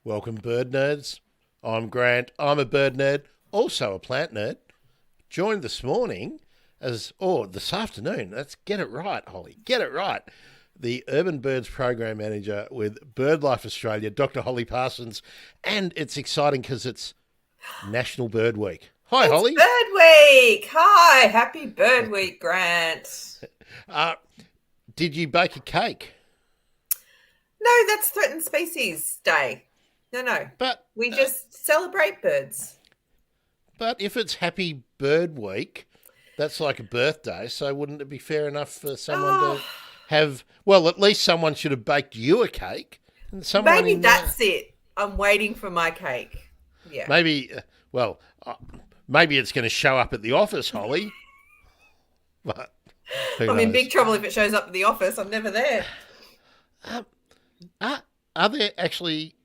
Welcome, bird nerds. I'm Grant. I'm a bird nerd, also a plant nerd. Joined this morning this afternoon. Let's get it right, Holly. Get it right. The Urban Birds Program Manager with Birdlife Australia, Dr. Holly Parsons. And it's exciting because it's National Bird Week. Hi, It's Holly. Bird Week. Hi, happy Bird Week, Grant. Uh, did you bake a cake? No, that's Threatened Species Day. No. But We just celebrate birds. But if it's Happy Bird Week, that's like a birthday, so wouldn't it be fair enough for someone Oh, to have, well, at least someone should have baked you a cake and someone maybe in that's it. I'm waiting for my cake. Yeah. maybe, well, maybe it's going to show up at the office, Holly, but who I'm in knows? big trouble if it shows up at the office. I'm never there. Um, are there actually,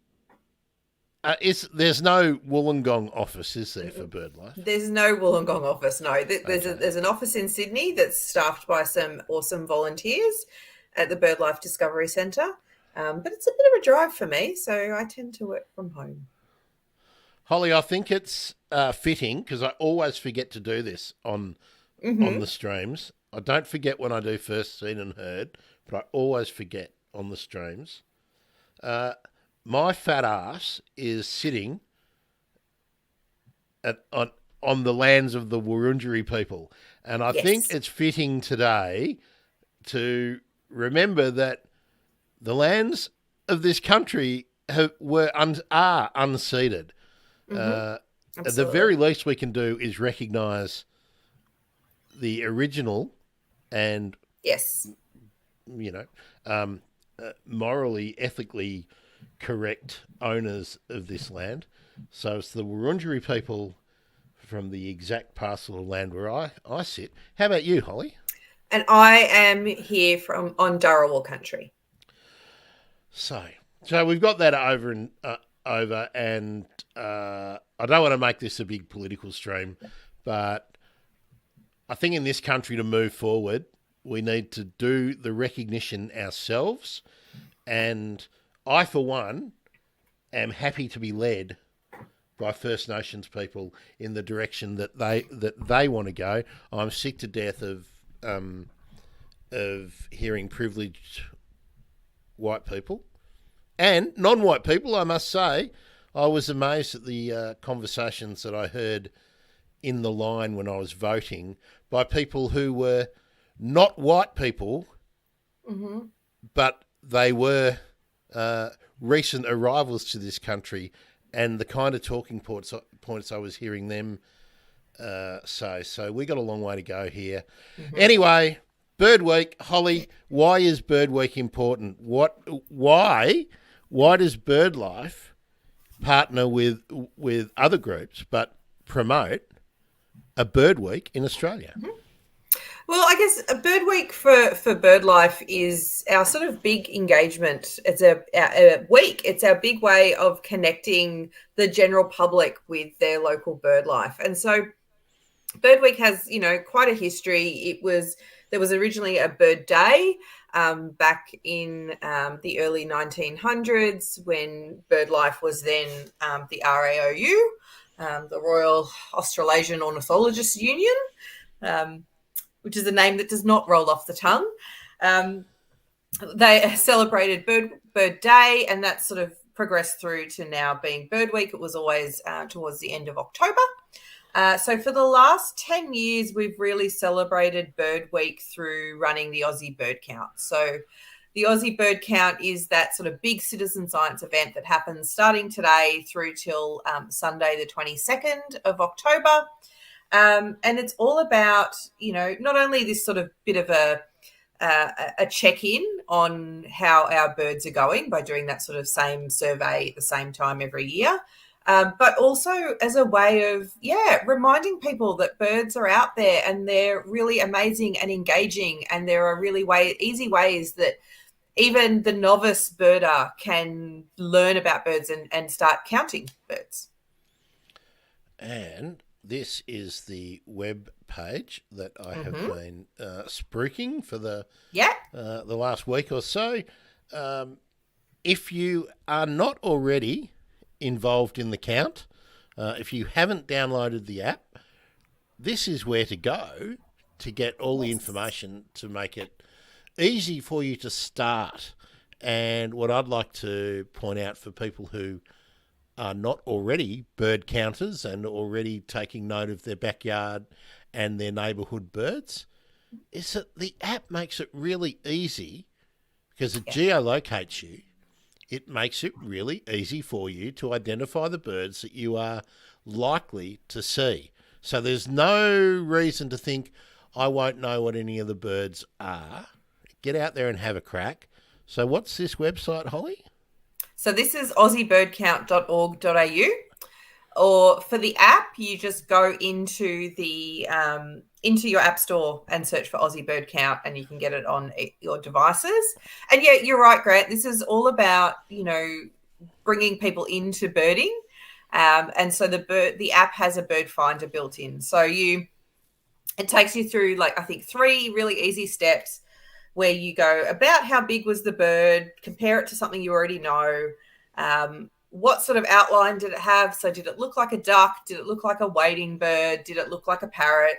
there's no Wollongong office, is there, for BirdLife? There's no Wollongong office, no. Okay. There's an office in Sydney that's staffed by some awesome volunteers at the Birdlife Discovery Centre. But it's a bit of a drive for me, so I tend to work from home. Holly, I think it's fitting because I always forget to do this on the streams. I don't forget when I do first seen and heard, but I always forget on the streams. My fat ass is sitting on the lands of the Wurundjeri people, and I think Yes. it's fitting today to remember that the lands of this country are unceded. The Absolutely. very least we can do is recognise the original and, Yes. you know, morally, ethically correct owners of this land. So it's the Wurundjeri people from the exact parcel of land where I sit. How about you, Holly? And I am here on Dharawal country. So we've got that over, and I don't want to make this a big political stream, but I think in this country to move forward, we need to do the recognition ourselves. And I, for one, am happy to be led by First Nations people in the direction that they want to go. I'm sick to death of hearing privileged white people and non-white people. I must say, I was amazed at the conversations that I heard in the line when I was voting by people who were not white people, but they were recent arrivals to this country, and the kind of talking points I was hearing them say. So we got a long way to go here. Anyway, Bird Week, Holly. Why is Bird Week important? Why does BirdLife partner with other groups but promote a Bird Week in Australia? Well, I guess a Bird Week for BirdLife is our sort of big engagement. It's a week. It's our big way of connecting the general public with their local bird life. And so Bird Week has, quite a history. There was originally a Bird Day back in the early 1900s when BirdLife was then the RAOU, the Royal Australasian Ornithologists Union, which is a name that does not roll off the tongue. They celebrated Bird Day, and that sort of progressed through to now being Bird Week. It was always towards the end of October. So for the last 10 years, we've really celebrated Bird Week through running the Aussie Bird Count. So the Aussie Bird Count is that sort of big citizen science event that happens starting today through till Sunday, the 22nd of October. And it's all about, not only this sort of bit of a check-in on how our birds are going by doing that sort of same survey at the same time every year, but also as a way of, reminding people that birds are out there and they're really amazing and engaging, and there are really easy ways that even the novice birder can learn about birds and start counting birds. And this is the web page that I have been spruiking for the last week or so. If you are not already involved in the count. If you haven't downloaded the app, this is where to go to get all the information to make it easy for you to start. And what I'd like to point out for people who are not already bird counters and already taking note of their backyard and their neighbourhood birds is that the app makes it really easy because it geolocates you. It makes it really easy for you to identify the birds that you are likely to see. So there's no reason to think, I won't know what any of the birds are. Get out there and have a crack. So what's this website, Holly? So this is aussiebirdcount.org.au, or for the app, you just go into your app store and search for Aussie Bird Count, and you can get it on your devices. And yeah, you're right, Grant. This is all about bringing people into birding, and so the app has a bird finder built in. So it takes you through I think 3 really easy steps, where you go about how big was the bird, compare it to something you already know. What sort of outline did it have? So did it look like a duck? Did it look like a wading bird? Did it look like a parrot?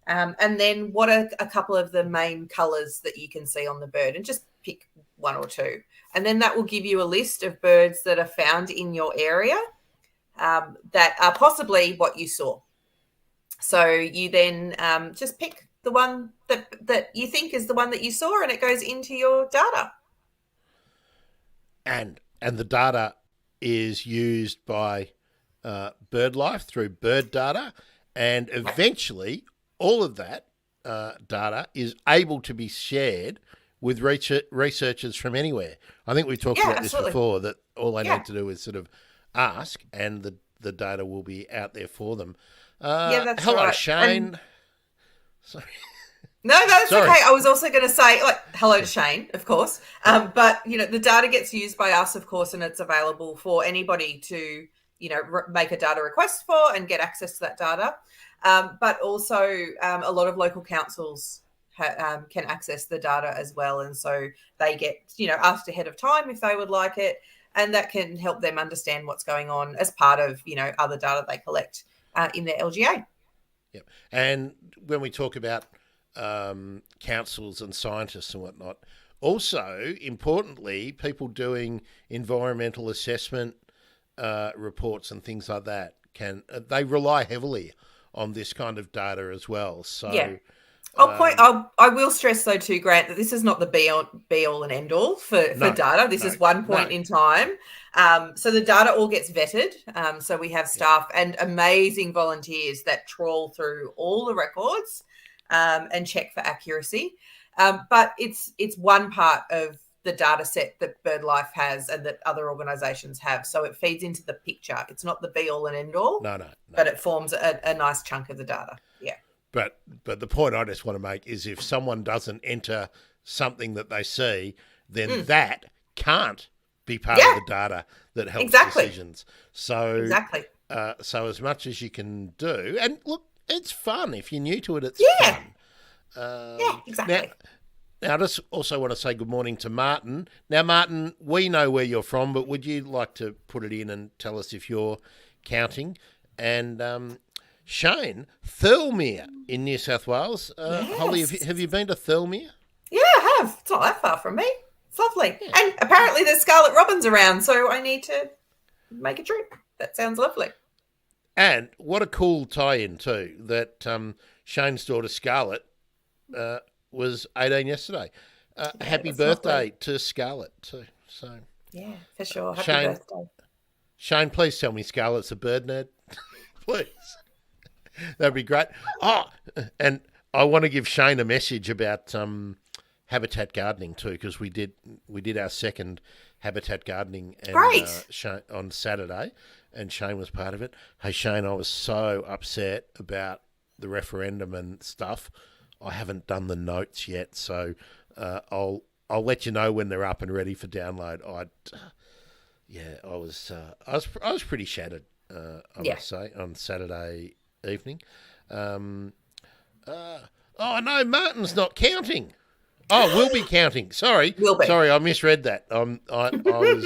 And then what are a couple of the main colours that you can see on the bird? And just pick 1 or 2. And then that will give you a list of birds that are found in your area that are possibly what you saw. So you then just pick the one that you think is the one that you saw, and it goes into your data. And the data is used by Birdlife through bird data, and eventually all of that data is able to be shared with researchers from anywhere. I think we talked about this before, that all they need to do is sort of ask, and the data will be out there for them. That's hello, right. Shane. Sorry. No, that's okay. I was also going to say, hello to Shane, of course. But, the data gets used by us, of course, and it's available for anybody to, make a data request for and get access to that data. But also a lot of local councils can access the data as well. And so they get, asked ahead of time if they would like it. And that can help them understand what's going on as part of, other data they collect in their LGA. Yep. And when we talk about councils and scientists and whatnot, also, importantly, people doing environmental assessment reports and things like that, they rely heavily on this kind of data as well. So yeah. I will stress though too, Grant, that this is not the be all and end all for data. This is one point in time. So the data all gets vetted. So we have staff and amazing volunteers that trawl through all the records and check for accuracy. But it's one part of the data set that Birdlife has and that other organisations have. So it feeds into the picture. It's not the be all and end all. No. But it forms a nice chunk of the data. Yeah. But the point I just want to make is if someone doesn't enter something that they see, then that can't be part of the data that helps decisions. So so as much as you can do, and look, it's fun. If you're new to it, it's fun. Exactly. Now, I just also want to say good morning to Martin. Now, Martin, we know where you're from, but would you like to put it in and tell us if you're counting? And Shane, Thirlmere in New South Wales. Holly, have you been to Thirlmere? Yeah, I have. It's not that far from me. It's lovely. Yeah. And apparently there's scarlet robins around, so I need to make a trip. That sounds lovely. And what a cool tie-in too, that Shane's daughter Scarlett was 18 yesterday. Happy birthday to Scarlett too. So yeah, for sure. Happy birthday. Shane, please tell me Scarlett's a bird nerd. Please. That'd be great. Oh, and I want to give Shane a message about habitat gardening too, because we did our second habitat gardening on Saturday, and Shane was part of it. Hey Shane, I was so upset about the referendum and stuff. I haven't done the notes yet, so I'll let you know when they're up and ready for download. I was pretty shattered. I must say, on Saturday evening. No, Martin's not counting. Oh, we'll be counting. Sorry, will be. Sorry, I misread that. I was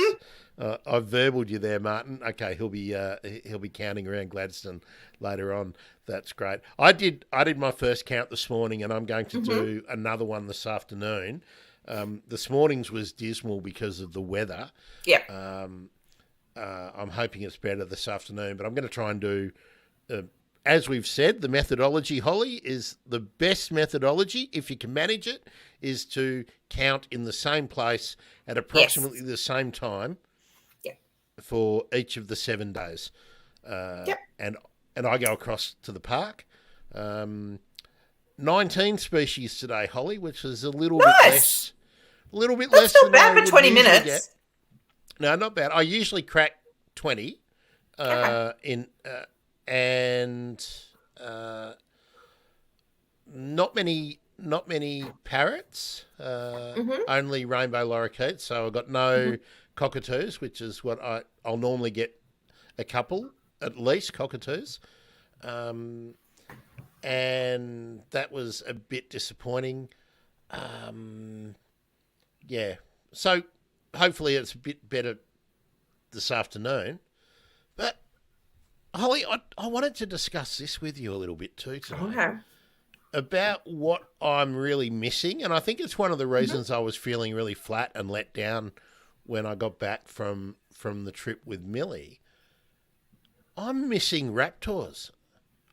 I've verbaled you there, Martin. Okay, he'll be counting around Gladstone later on. That's great. I did my first count this morning, and I'm going to do another one this afternoon. This morning's was dismal because of the weather. Yeah. I'm hoping it's better this afternoon, but I'm going to try and do, as we've said, the methodology, Holly, is the best methodology, if you can manage it, is to count in the same place at approximately the same time for each of the 7 days. And I go across to the park. 19 species today, Holly, which is a little bit less. A little bit less than I bad for 20 minutes. Get. No, not bad. I usually crack 20 and not many parrots. Only rainbow lorikeets. So I got no cockatoos, which is what I'll normally get a couple at least cockatoos. And that was a bit disappointing. So hopefully it's a bit better this afternoon. But, Holly, I wanted to discuss this with you a little bit too today. Okay. About what I'm really missing. And I think it's one of the reasons I was feeling really flat and let down when I got back from the trip with Millie. I'm missing raptors.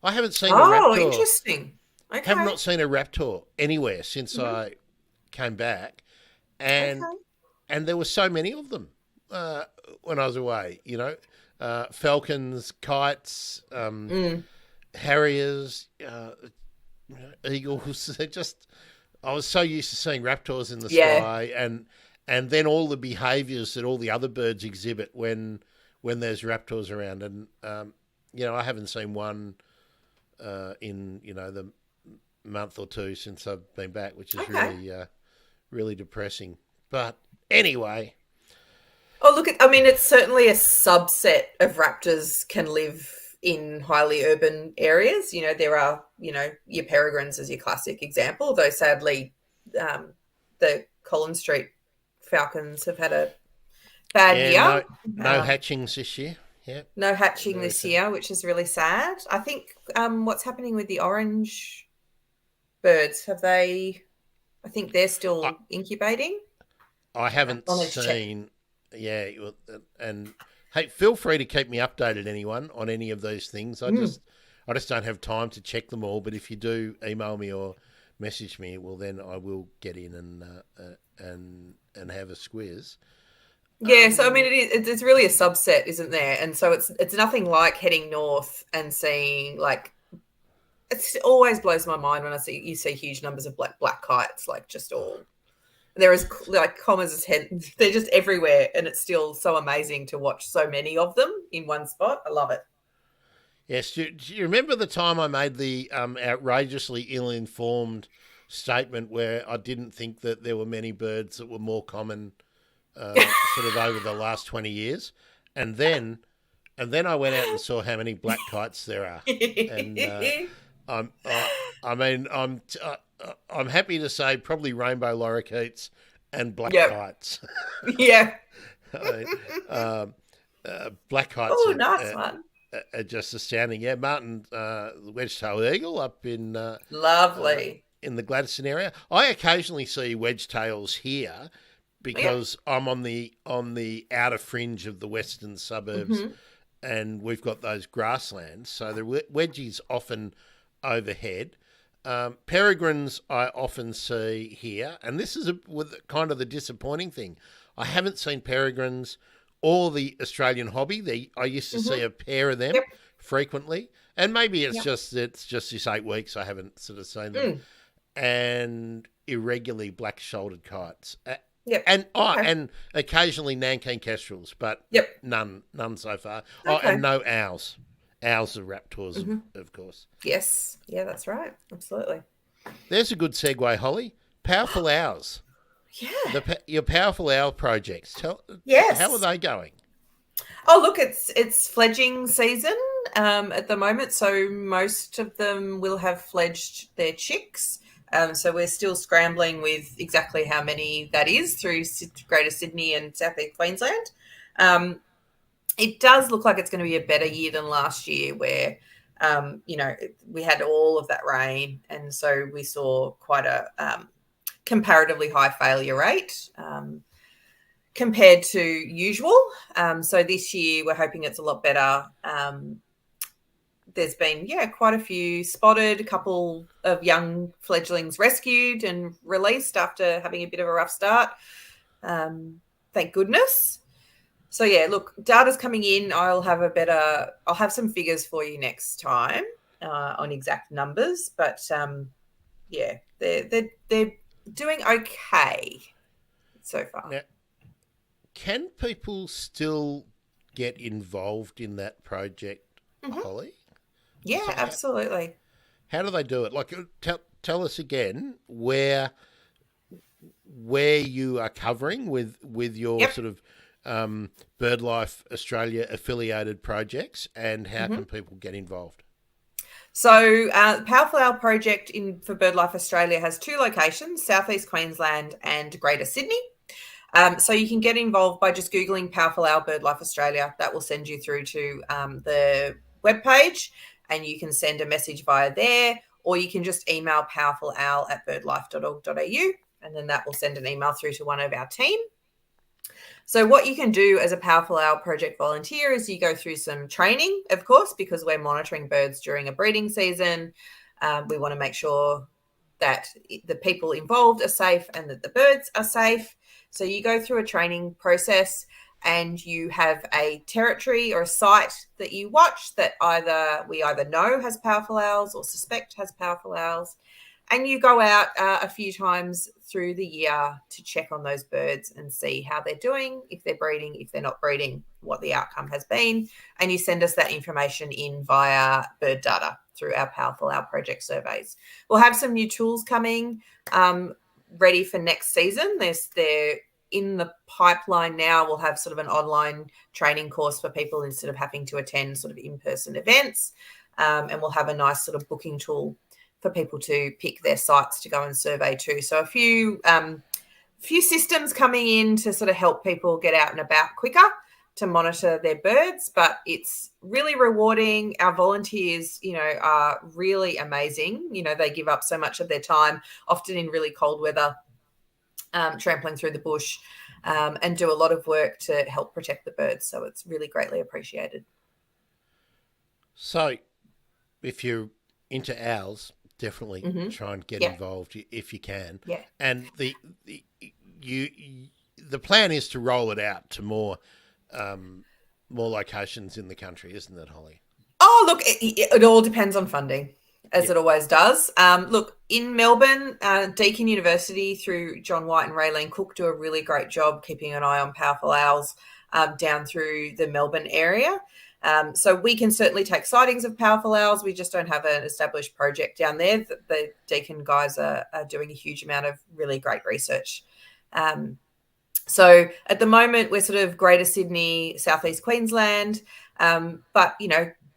I haven't seen a raptor. Oh, interesting. Okay. Have not seen a raptor anywhere since I came back. And there were so many of them when I was away, falcons, kites, harriers, eagles. I was so used to seeing raptors in the sky and then all the behaviours that all the other birds exhibit when there's raptors around. And, I haven't seen one in, the month or two since I've been back, which is really depressing. But anyway. Oh, look, it's certainly a subset of raptors can live in highly urban areas. There are, your peregrines as your classic example, although sadly the Collins Street falcons have had a bad year. No hatchings this year. Yeah. No hatching this year, which is really sad. I think what's happening with the orange birds, I think they're still incubating. I haven't seen. Yeah, and hey, feel free to keep me updated, anyone, on any of those things. I just don't have time to check them all. But if you do email me or message me, well, then I will get in and have a squiz. Yeah, so it's really a subset, isn't there? And so it's nothing like heading north and seeing it always blows my mind when you see huge numbers of black kites, just all. They're as common as head. They're just everywhere, and it's still so amazing to watch so many of them in one spot. I love it. Yes, do you remember the time I made the outrageously ill-informed statement where I didn't think that there were many birds that were more common sort of over the last 20 years? And then I went out and saw how many black kites there are. And I'm happy to say probably rainbow lorikeets and black kites. Yeah. Black kites nice one. Are just astounding. Yeah, Martin, the wedge-tailed eagle up in lovely in the Gladstone area. I occasionally see wedge-tails here because I'm on the outer fringe of the western suburbs, and we've got those grasslands. So the wedgies often overhead. Peregrines I often see here, and this is with kind of the disappointing thing. I haven't seen peregrines or the Australian hobby. I used to see a pair of them frequently, and maybe it's just this 8 weeks I haven't sort of seen them. And irregularly black-shouldered kites. And occasionally Nankeen kestrels, but none so far. Okay. And no owls. Owls are raptors, of course. Yes. Yeah, that's right. Absolutely. There's a good segue, Holly. Powerful owls. Yeah. Your powerful owl projects. How are they going? Oh, look, it's fledging season at the moment, so most of them will have fledged their chicks. So we're still scrambling with exactly how many that is through Greater Sydney and South East Queensland. It does look like it's going to be a better year than last year, where we had all of that rain, and so we saw quite a comparatively high failure rate compared to usual. So this year we're hoping it's a lot better. There's been, quite a few spotted, a couple of young fledglings rescued and released after having a bit of a rough start. Thank goodness. So look, data's coming in. I'll have some figures for you next time on exact numbers, but they're doing okay so far. Now, can people still get involved in that project, Holly? Yeah, so absolutely. How do they do it? Like, tell us again where you are covering with your sort of Birdlife Australia affiliated projects, and how can people get involved? So the Powerful Owl project for Birdlife Australia has 2 locations, Southeast Queensland and Greater Sydney. So you can get involved by just Googling Powerful Owl Birdlife Australia. That will send you through to the webpage, and you can send a message via there, or you can just email powerfulowl@birdlife.org.au, and then that will send an email through to one of our team. So what you can do as a Powerful Owl project volunteer is you go through some training, of course, because we're monitoring birds during a breeding season. We want to make sure that the people involved are safe and that the birds are safe. So you go through a training process, and you have a territory or a site that you watch that we either know has powerful owls or suspect has powerful owls. And you go out a few times through the year to check on those birds and see how they're doing, if they're breeding, if they're not breeding, what the outcome has been. And you send us that information in via bird data through our Powerful Owl project surveys. We'll have some new tools coming ready for next season. They're in the pipeline now. We'll have sort of an online training course for people instead of having to attend sort of in-person events. And we'll have a nice sort of booking tool for people to pick their sites to go and survey too. So a few systems coming in to sort of help people get out and about quicker to monitor their birds, but it's really rewarding. Our volunteers, are really amazing. They give up so much of their time, often in really cold weather, trampling through the bush, and do a lot of work to help protect the birds. So it's really greatly appreciated. So if you're into owls, definitely try and get involved if you can. Yeah. And the plan is to roll it out to more locations in the country, isn't it, Holly? Oh, look, it all depends on funding, as it always does. Look, in Melbourne, Deakin University through John White and Raylene Cook do a really great job keeping an eye on powerful owls down through the Melbourne area. So we can certainly take sightings of powerful owls. We just don't have an established project down there. The Deakin guys are doing a huge amount of really great research. So at the moment, we're sort of Greater Sydney, Southeast Queensland. But,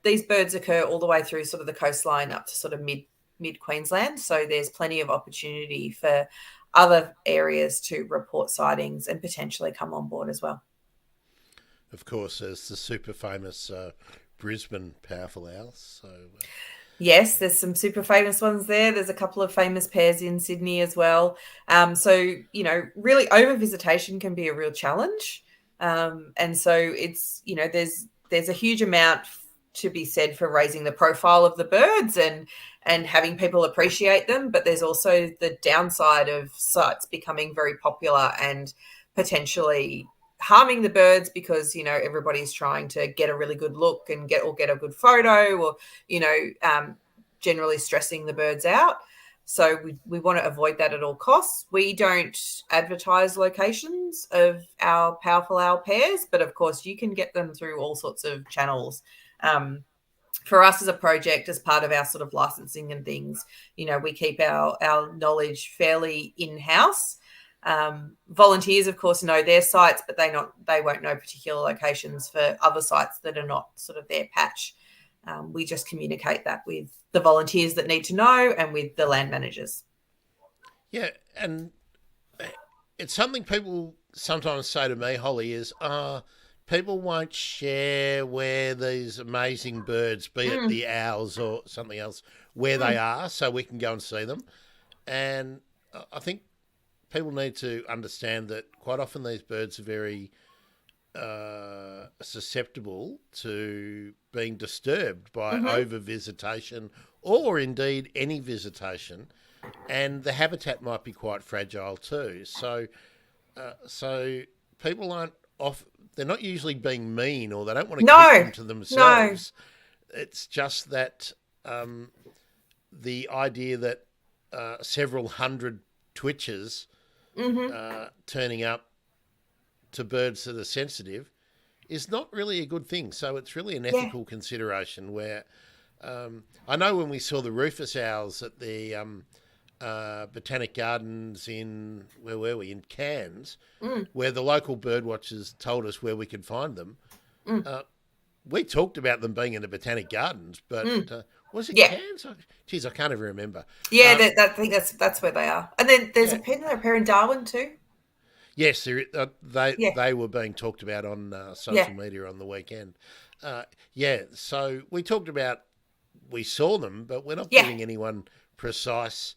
these birds occur all the way through sort of the coastline up to sort of mid Queensland. So there's plenty of opportunity for other areas to report sightings and potentially come on board as well. Of course, there's the super famous Brisbane powerful owls. So yes, there's some super famous ones there. There's a couple of famous pairs in Sydney as well. So, really over-visitation can be a real challenge. And so it's, there's a huge amount to be said for raising the profile of the birds and having people appreciate them. But there's also the downside of sites becoming very popular and potentially harming the birds because, everybody's trying to get a really good look and get a good photo or, generally stressing the birds out. So we want to avoid that at all costs. We don't advertise locations of our powerful owl pairs, but of course you can get them through all sorts of channels. For us as a project, as part of our sort of licensing and things, we keep our knowledge fairly in-house. Volunteers, of course, know their sites, but they won't know particular locations for other sites that are not sort of their patch. We just communicate that with the volunteers that need to know and with the land managers. Yeah, and it's something people sometimes say to me, Holly, is, people won't share where these amazing birds, be it the owls or something else, where they are, so we can go and see them. And I think people need to understand that quite often these birds are very susceptible to being disturbed by over visitation or indeed any visitation, and the habitat might be quite fragile too. So people aren't off. They're not usually being mean, or they don't want to keep them to themselves. No. It's just that the idea that several hundred twitches turning up to birds that are sensitive is not really a good thing. So it's really an ethical consideration where I know when we saw the rufous owls at the Botanic Gardens in, where were we, in Cairns, where the local bird watchers told us where we could find them. We talked about them being in the Botanic Gardens, but was it Cairns? Geez, I can't even remember. Yeah, I think that's where they are. And then there's a pair in Darwin too. Yes, they were being talked about on social media on the weekend. So we talked about, we saw them, but we're not giving anyone precise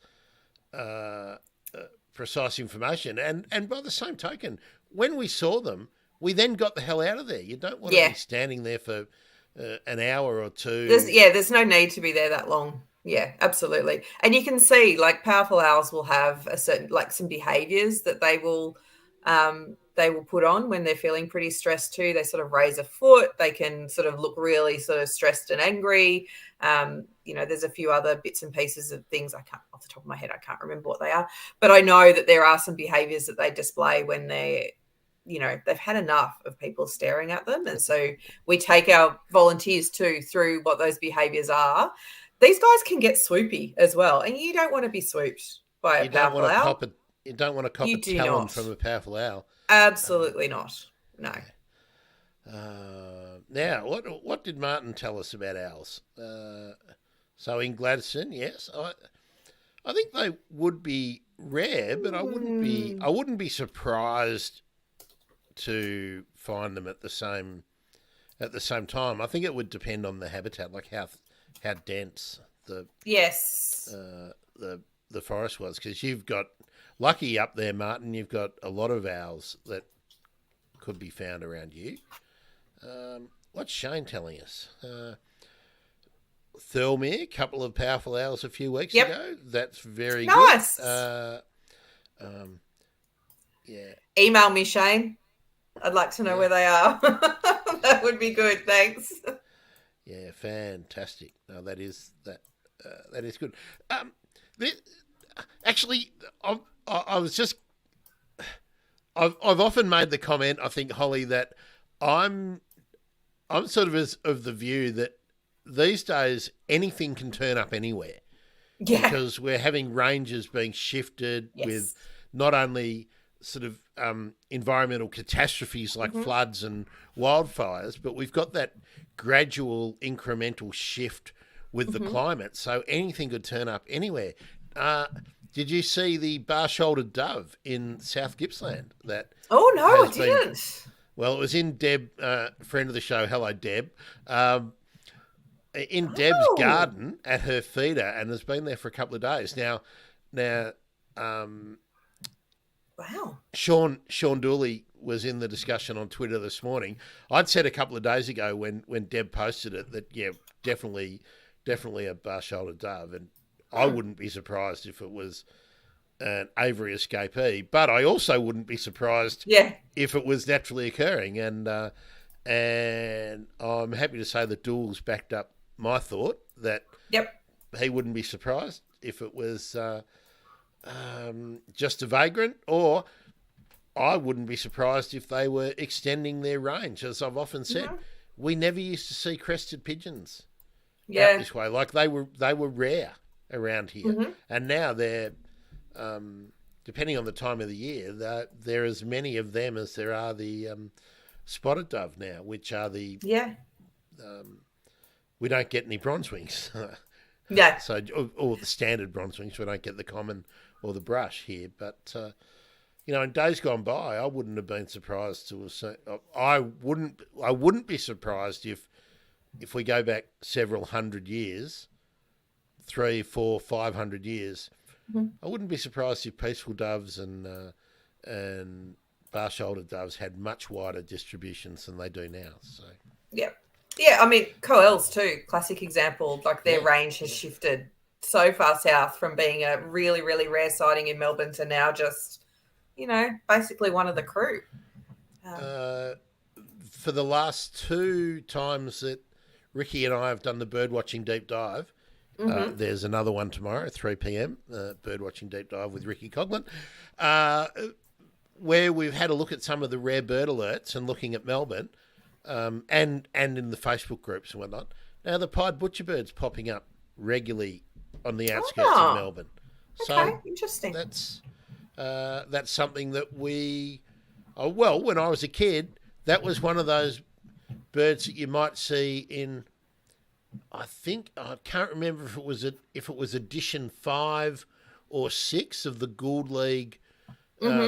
information. And by the same token, when we saw them, we then got the hell out of there. You don't want to be standing there for an hour or two. There's no need to be there that long. Yeah, absolutely. And you can see, like, powerful owls will have a certain, like, some behaviours that they will put on when they're feeling pretty stressed too. They sort of raise a foot. They can sort of look really sort of stressed and angry. There's a few other bits and pieces of things I can't, off the top of my head, I can't remember what they are. But I know that there are some behaviours that they display when they've had enough of people staring at them. And so we take our volunteers too through what those behaviours are. These guys can get swoopy as well. And you don't want to be swooped by a powerful owl. You don't want to cop a talon from a powerful owl. Absolutely not. No. Now, what did Martin tell us about owls? So in Gladstone, yes, I think they would be rare, but I wouldn't be surprised to find them at the same time. I think it would depend on the habitat, like how dense the forest was, because you've got, lucky up there, Martin, you've got a lot of owls that could be found around you. What's Shane telling us? Thirlmere, a couple of powerful owls a few weeks ago. That's very nice. Good. Email me, Shane. I'd like to know where they are. That would be good. Thanks. Yeah, fantastic. No, that is good. Actually, I've often made the comment, I think, Holly, that I'm sort of the view that these days anything can turn up anywhere. Yeah. Because we're having ranges being shifted with not only sort of environmental catastrophes like floods and wildfires, but we've got that gradual incremental shift with the climate. So anything could turn up anywhere. Did you see the bar-shouldered dove in South Gippsland? Oh, no, I didn't. Well, it was in Deb, friend of the show, hello, Deb, in Deb's garden at her feeder, and has been there for a couple of days. Now, wow. Sean Dooley was in the discussion on Twitter this morning. I'd said a couple of days ago when Deb posted it that, definitely a bar-shouldered dove, and I wouldn't be surprised if it was an aviary escapee, but I also wouldn't be surprised if it was naturally occurring. And I'm happy to say that Dools backed up my thought that he wouldn't be surprised if it was just a vagrant, or I wouldn't be surprised if they were extending their range. As I've often said, we never used to see crested pigeons out this way. Like they were rare around here, and now they're depending on the time of the year, there are as many of them as there are the spotted dove now, which are the we don't get any bronzewings. So or the standard bronzewings, we don't get the common or the brush here, but in days gone by, I wouldn't have been surprised to have seen. I wouldn't be surprised if we go back several hundred years, 3, 4, 500 years. Mhm. I wouldn't be surprised if peaceful doves and bar-shouldered doves had much wider distributions than they do now. So Yeah. Yeah, I mean, Coels too, classic example. Like their Yeah. range has shifted so far south from being a really, really rare sighting in Melbourne to now just, basically one of the crew. For the last 2 times that Ricky and I have done the birdwatching deep dive, there's another one tomorrow, 3 p.m. Birdwatching deep dive with Ricky Coughlin, where we've had a look at some of the rare bird alerts and looking at Melbourne, and in the Facebook groups and whatnot. Now the pied butcherbird's popping up regularly on the outskirts of Melbourne. Okay, interesting. That's something that when I was a kid, that was one of those birds that you might see in. I can't remember if it was edition 5 or 6 of the Gould League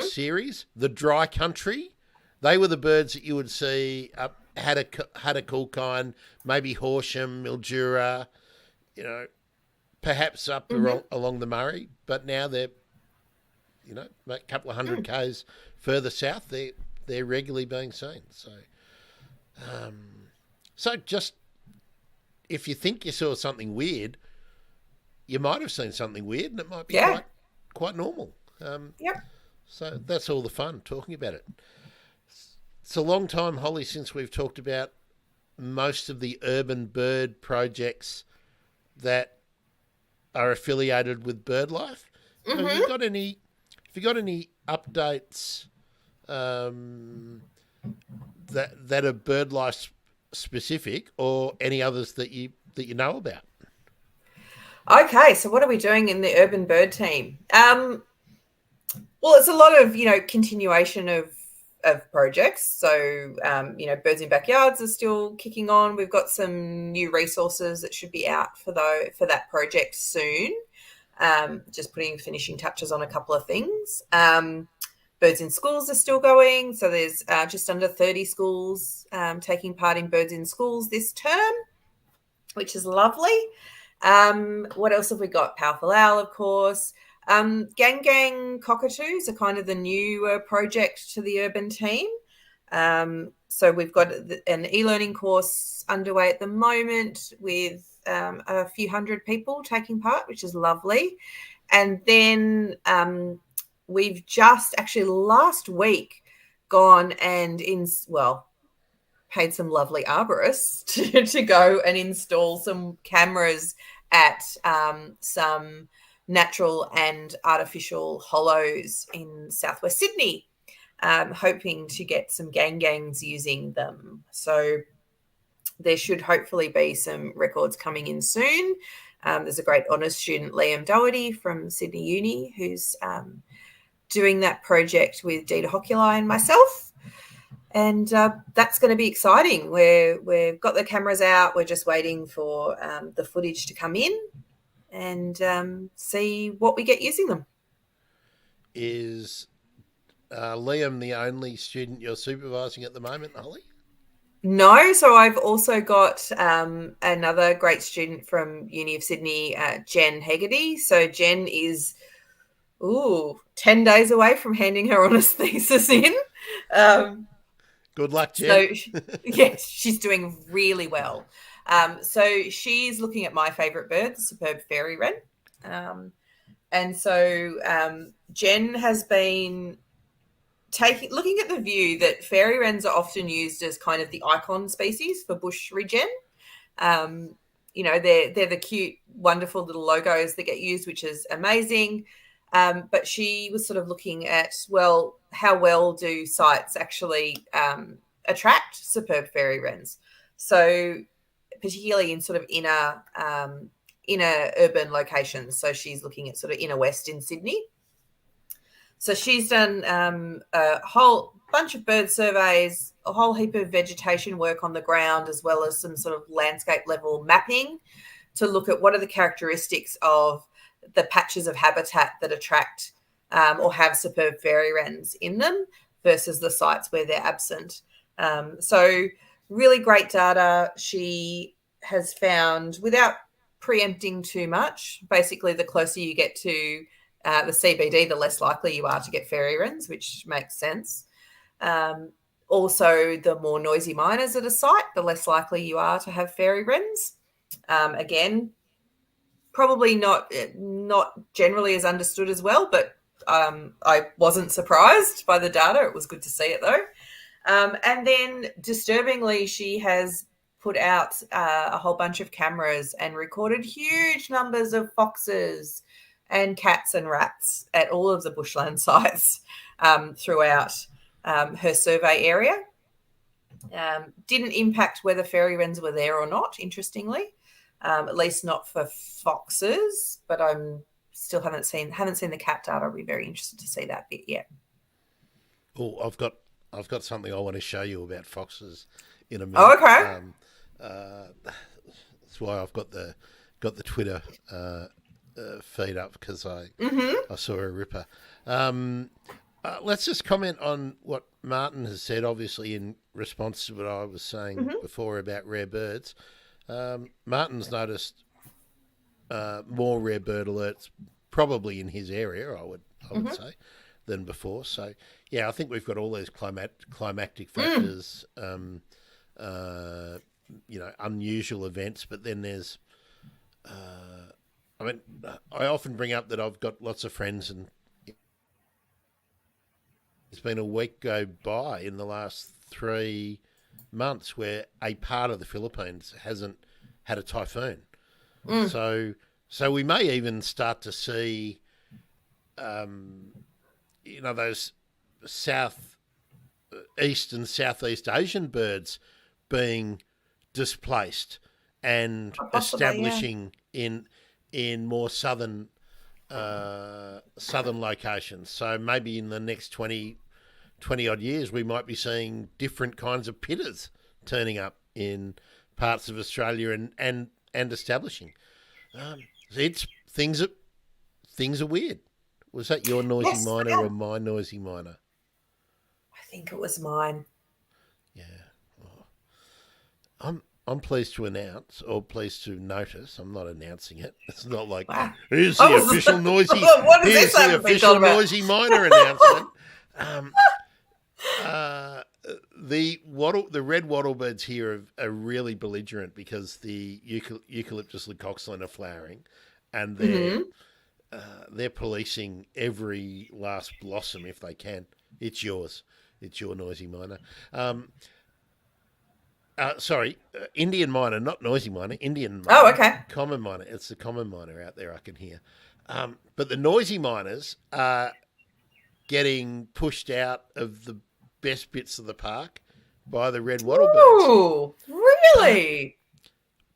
series, the Dry Country. They were the birds that you would see up Hattakulkine, maybe Horsham, Mildura, perhaps up along the Murray. But now they're, a couple of 100 k's further south. They're regularly being seen. So just if you think you saw something weird, you might have seen something weird, and it might be quite normal. Yep. So that's all the fun talking about it. It's a long time, Holly, since we've talked about most of the urban bird projects that are affiliated with Birdlife. Have you got any updates that are Birdlife specific, or any others that you know about? Okay, so what are we doing in the urban bird team? Well, it's a lot of continuation of projects. So Birds in Backyards are still kicking on. We've got some new resources that should be out for that project soon. Just finishing touches on a couple of things. Birds in Schools are still going. So there's just under 30 schools taking part in Birds in Schools this term, which is lovely. What else have we got? Powerful Owl, of course. Gang Gang Cockatoos are kind of the new project to the urban team. So we've got an e-learning course underway at the moment with a few hundred people taking part, which is lovely. And then we've just actually last week gone and paid some lovely arborists to go and install some cameras at some natural and artificial hollows in southwest Sydney, hoping to get some gangs using them. So there should hopefully be some records coming in soon. There's a great honours student, Liam Doherty from Sydney Uni, who's doing that project with Dita Hoculi and myself. And that's going to be exciting. We've got the cameras out. We're just waiting for the footage to come in and see what we get using them. Is Liam the only student you're supervising at the moment, Holly? No, so I've also got another great student from Uni of Sydney, Jen Hegarty. So Jen is 10 days away from handing her honours thesis in. Good luck, Jen. So, yes, she's doing really well. So she's looking at my favourite bird, the superb fairy wren. And so Jen has been looking at the view that fairy wrens are often used as kind of the icon species for bush regen. They're the cute, wonderful little logos that get used, which is amazing. But she was sort of looking at, how well do sites actually attract superb fairy wrens? So particularly in sort of inner urban locations. So she's looking at sort of inner west in Sydney. So she's done a whole bunch of bird surveys, a whole heap of vegetation work on the ground, as well as some sort of landscape level mapping to look at what are the characteristics of the patches of habitat that attract or have superb fairy wrens in them versus the sites where they're absent. So really great data. She has found, without preempting too much, basically the closer you get to the CBD, the less likely you are to get fairy wrens, which makes sense. Also, the more noisy miners at a site, the less likely you are to have fairy wrens. Again, probably not generally as understood as well, but I wasn't surprised by the data. It was good to see it though. And then, disturbingly, she has put out a whole bunch of cameras and recorded huge numbers of foxes and cats and rats at all of the bushland sites throughout her survey area. Didn't impact whether fairy wrens were there or not, interestingly, at least not for foxes, but I'm still haven't seen the cat data. I'll be very interested to see that bit yet. Oh, I've got something I want to show you about foxes in a minute. Oh, okay. That's why I've got the Twitter feed up, because I saw a ripper. Let's just comment on what Martin has said, obviously in response to what I was saying before about rare birds. Martin's noticed more rare bird alerts probably in his area, I would say, than before. So, yeah, I think we've got all these climactic factors, unusual events, but then there's, I often bring up that I've got lots of friends, and it's been a week go by in the last 3 months where a part of the Philippines hasn't had a typhoon. So we may even start to see, those southeast and Southeast Asian birds being displaced and establishing in more southern locations. So maybe in the next 20 odd years, we might be seeing different kinds of pitters turning up in parts of Australia and establishing. Things are weird. Was that your noisy miner or my noisy miner? I think it was mine. Yeah. Oh. I'm pleased to announce, or pleased to notice. I'm not announcing it. It's not like here's the official noisy. Here's the official noisy miner announcement. The red wattlebirds here are really belligerent because the Eucalyptus leucoxylon are flowering, and they're policing every last blossom if they can. It's yours. It's your noisy miner. Indian miner, not noisy miner, Indian miner. Oh, okay. Common miner. It's the common miner out there I can hear. But the noisy miners are getting pushed out of the best bits of the park by the red wattlebirds. Ooh, really?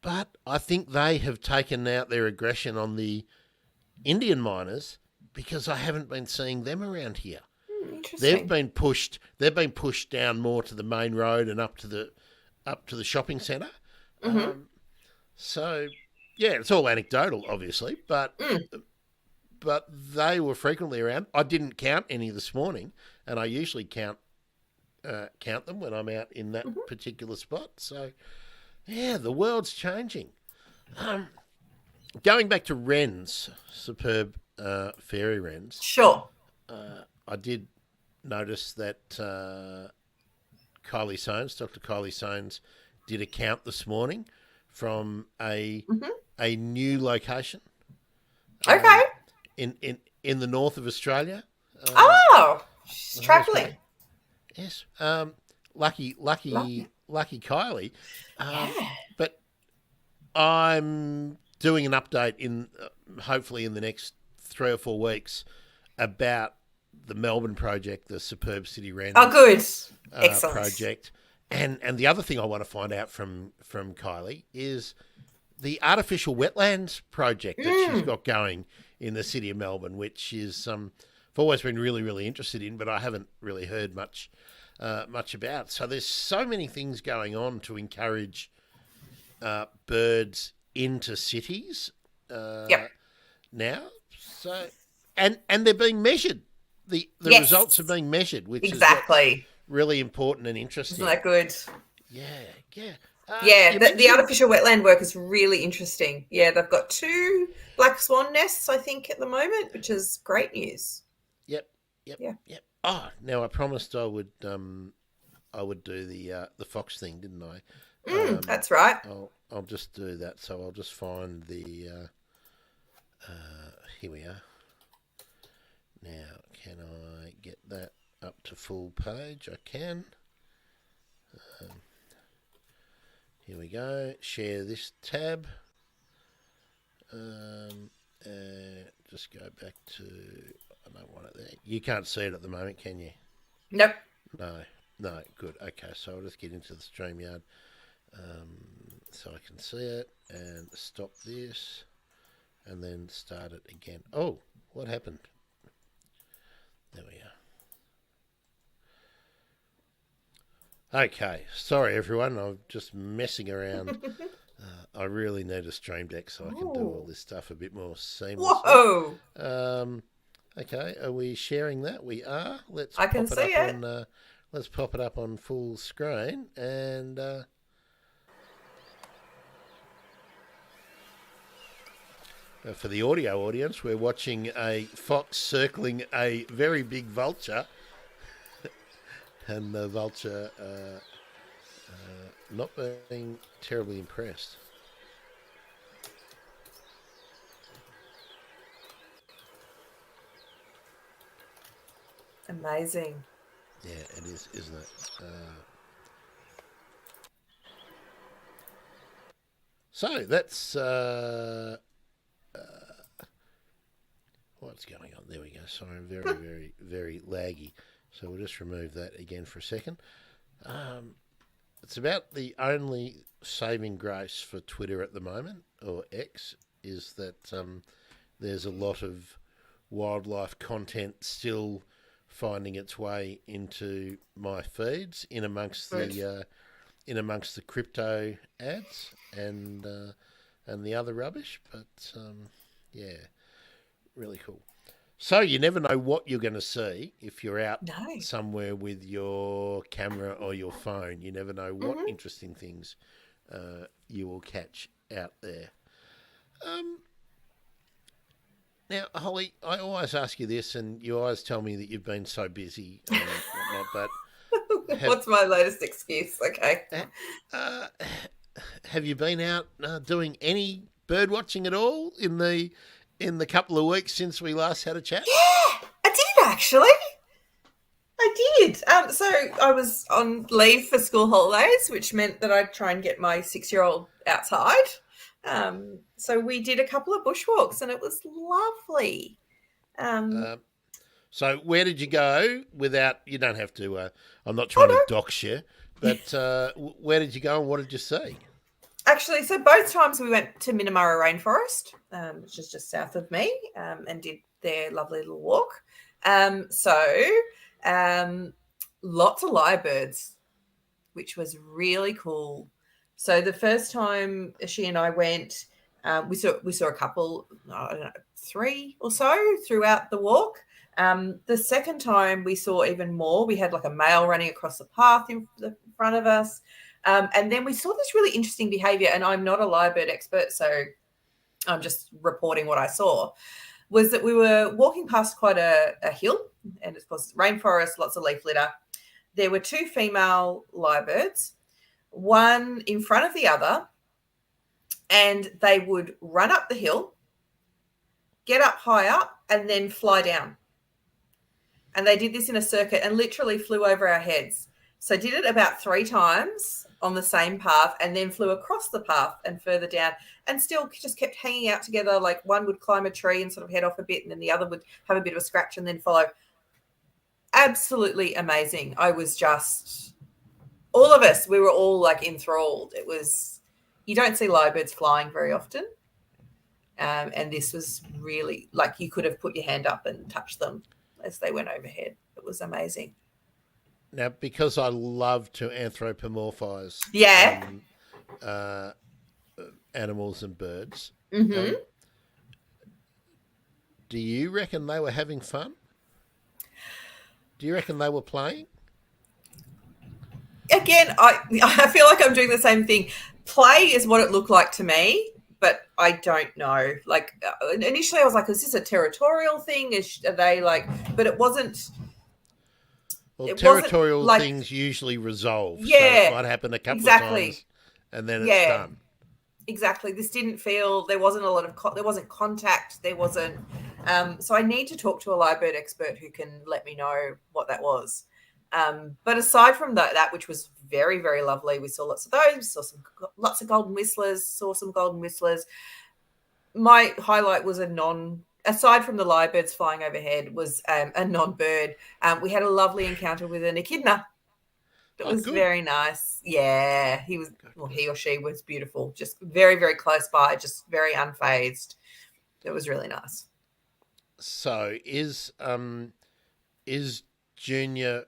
But I think they have taken out their aggression on the Indian miners because I haven't been seeing them around here. Interesting. They've been pushed down more to the main road and up to the shopping centre. So, yeah, it's all anecdotal, obviously, but they were frequently around. I didn't count any this morning, and I usually count them when I'm out in that particular spot. So, yeah, the world's changing. Going back to wrens, superb fairy wrens. Sure. I did notice that Dr. Kylie Soanes did a count this morning from a new location. Okay. In the north of Australia. She's travelling. Yes. Lucky Kylie. But I'm doing an update in hopefully in the next 3 or 4 weeks about the Melbourne project, the Superb City Wren. Oh, good. Excellent. Project. And the other thing I want to find out from Kylie is the artificial wetlands project that she's got going in the city of Melbourne, which is I've always been really, really interested in, but I haven't really heard much about. So there's so many things going on to encourage birds into cities now. So and they're being measured. The Yes. results are being measured, which is exactly. really important and interesting. Isn't that good? Yeah. Yeah, the artificial wetland work is really interesting. Yeah, they've got 2 black swan nests, I think, at the moment, which is great news. Yep. Yeah. Oh, now I promised I would do the fox thing, didn't I? That's right. I'll just do that. So I'll just find the. Here we are. Now, can I get that up to full page? I can. Here we go. Share this tab. Just go back to. I don't want it there. You can't see it at the moment, can you? Nope. No. Good. Okay, so I'll just get into the StreamYard so I can see it and stop this and then start it again. Oh, what happened? There we are. Okay, sorry everyone. I'm just messing around. I really need a stream deck so I can do all this stuff a bit more seamlessly. Whoa! Okay, are we sharing that? We are. I can see it. Let's pop it up on full screen and. For the audio audience, we're watching a fox circling a very big vulture, and the vulture not being terribly impressed. Amazing. Yeah, it is, isn't it? So that's what's going on. There we go. Sorry, I'm very, very, very laggy. So we'll just remove that again for a second. It's about the only saving grace for Twitter at the moment, or X, is that there's a lot of wildlife content still finding its way into my feeds in amongst the crypto ads and the other rubbish. But yeah, really cool. So you never know what you're going to see if you're out somewhere with your camera or your phone. You never know what interesting things you will catch out there. Now, Holly, I always ask you this, and you always tell me that you've been so busy and whatnot, but... What's my latest excuse? Okay. Have you been out doing any bird watching at all in the couple of weeks since we last had a chat? Yeah, I did actually. I did. So I was on leave for school holidays, which meant that I'd try and get my 6-year-old outside. So we did a couple of bushwalks, and it was lovely. So where did you go without, you don't have to, I'm not trying to dox you, but where did you go and what did you see? Actually, so both times we went to Minamurra Rainforest, which is just south of me, and did their lovely little walk. Lots of lyrebirds, which was really cool. So the first time she and I went, we saw a couple, I don't know, 3 or so throughout the walk. The second time we saw even more. We had like a male running across the path in the front of us. And then we saw this really interesting behavior, and I'm not a lyrebird expert, so I'm just reporting what I saw, was that we were walking past quite a hill, and of course rainforest, lots of leaf litter. There were 2 female lyrebirds, one in front of the other, and they would run up the hill, get up high up, and then fly down. And they did this in a circuit and literally flew over our heads. So did it about 3 times on the same path, and then flew across the path and further down, and still just kept hanging out together. Like one would climb a tree and sort of head off a bit, and then the other would have a bit of a scratch and then follow. Absolutely amazing. I was just, all of us, we were all like enthralled. It was, you don't see lyrebirds flying very often. And this was really, like, you could have put your hand up and touched them as they went overhead. It was amazing. Now, because I love to anthropomorphize animals and birds, do do you reckon they were having fun? Do you reckon they were playing? Again, I feel like I'm doing the same thing. Play is what it looked like to me, but I don't know. Like initially, I was like, "Is this a territorial thing? Are they like?" But it wasn't. Well, It wasn't territorial like, things usually resolve, so it yeah, might happen a couple of exactly, times, and then it's yeah, done. exactly. This didn't feel. There wasn't a lot of. There wasn't contact. There wasn't. So I need to talk to a live bird expert who can let me know what that was. But aside from that, which was very, very lovely, we saw lots of those, saw lots of golden whistlers, saw some golden whistlers. My highlight was aside from the lyrebirds flying overhead, was a non-bird. We had a lovely encounter with an echidna. It was Good. very nice. Yeah, he or she was beautiful, just very, very close by, just very unfazed. It was really nice. So is Junior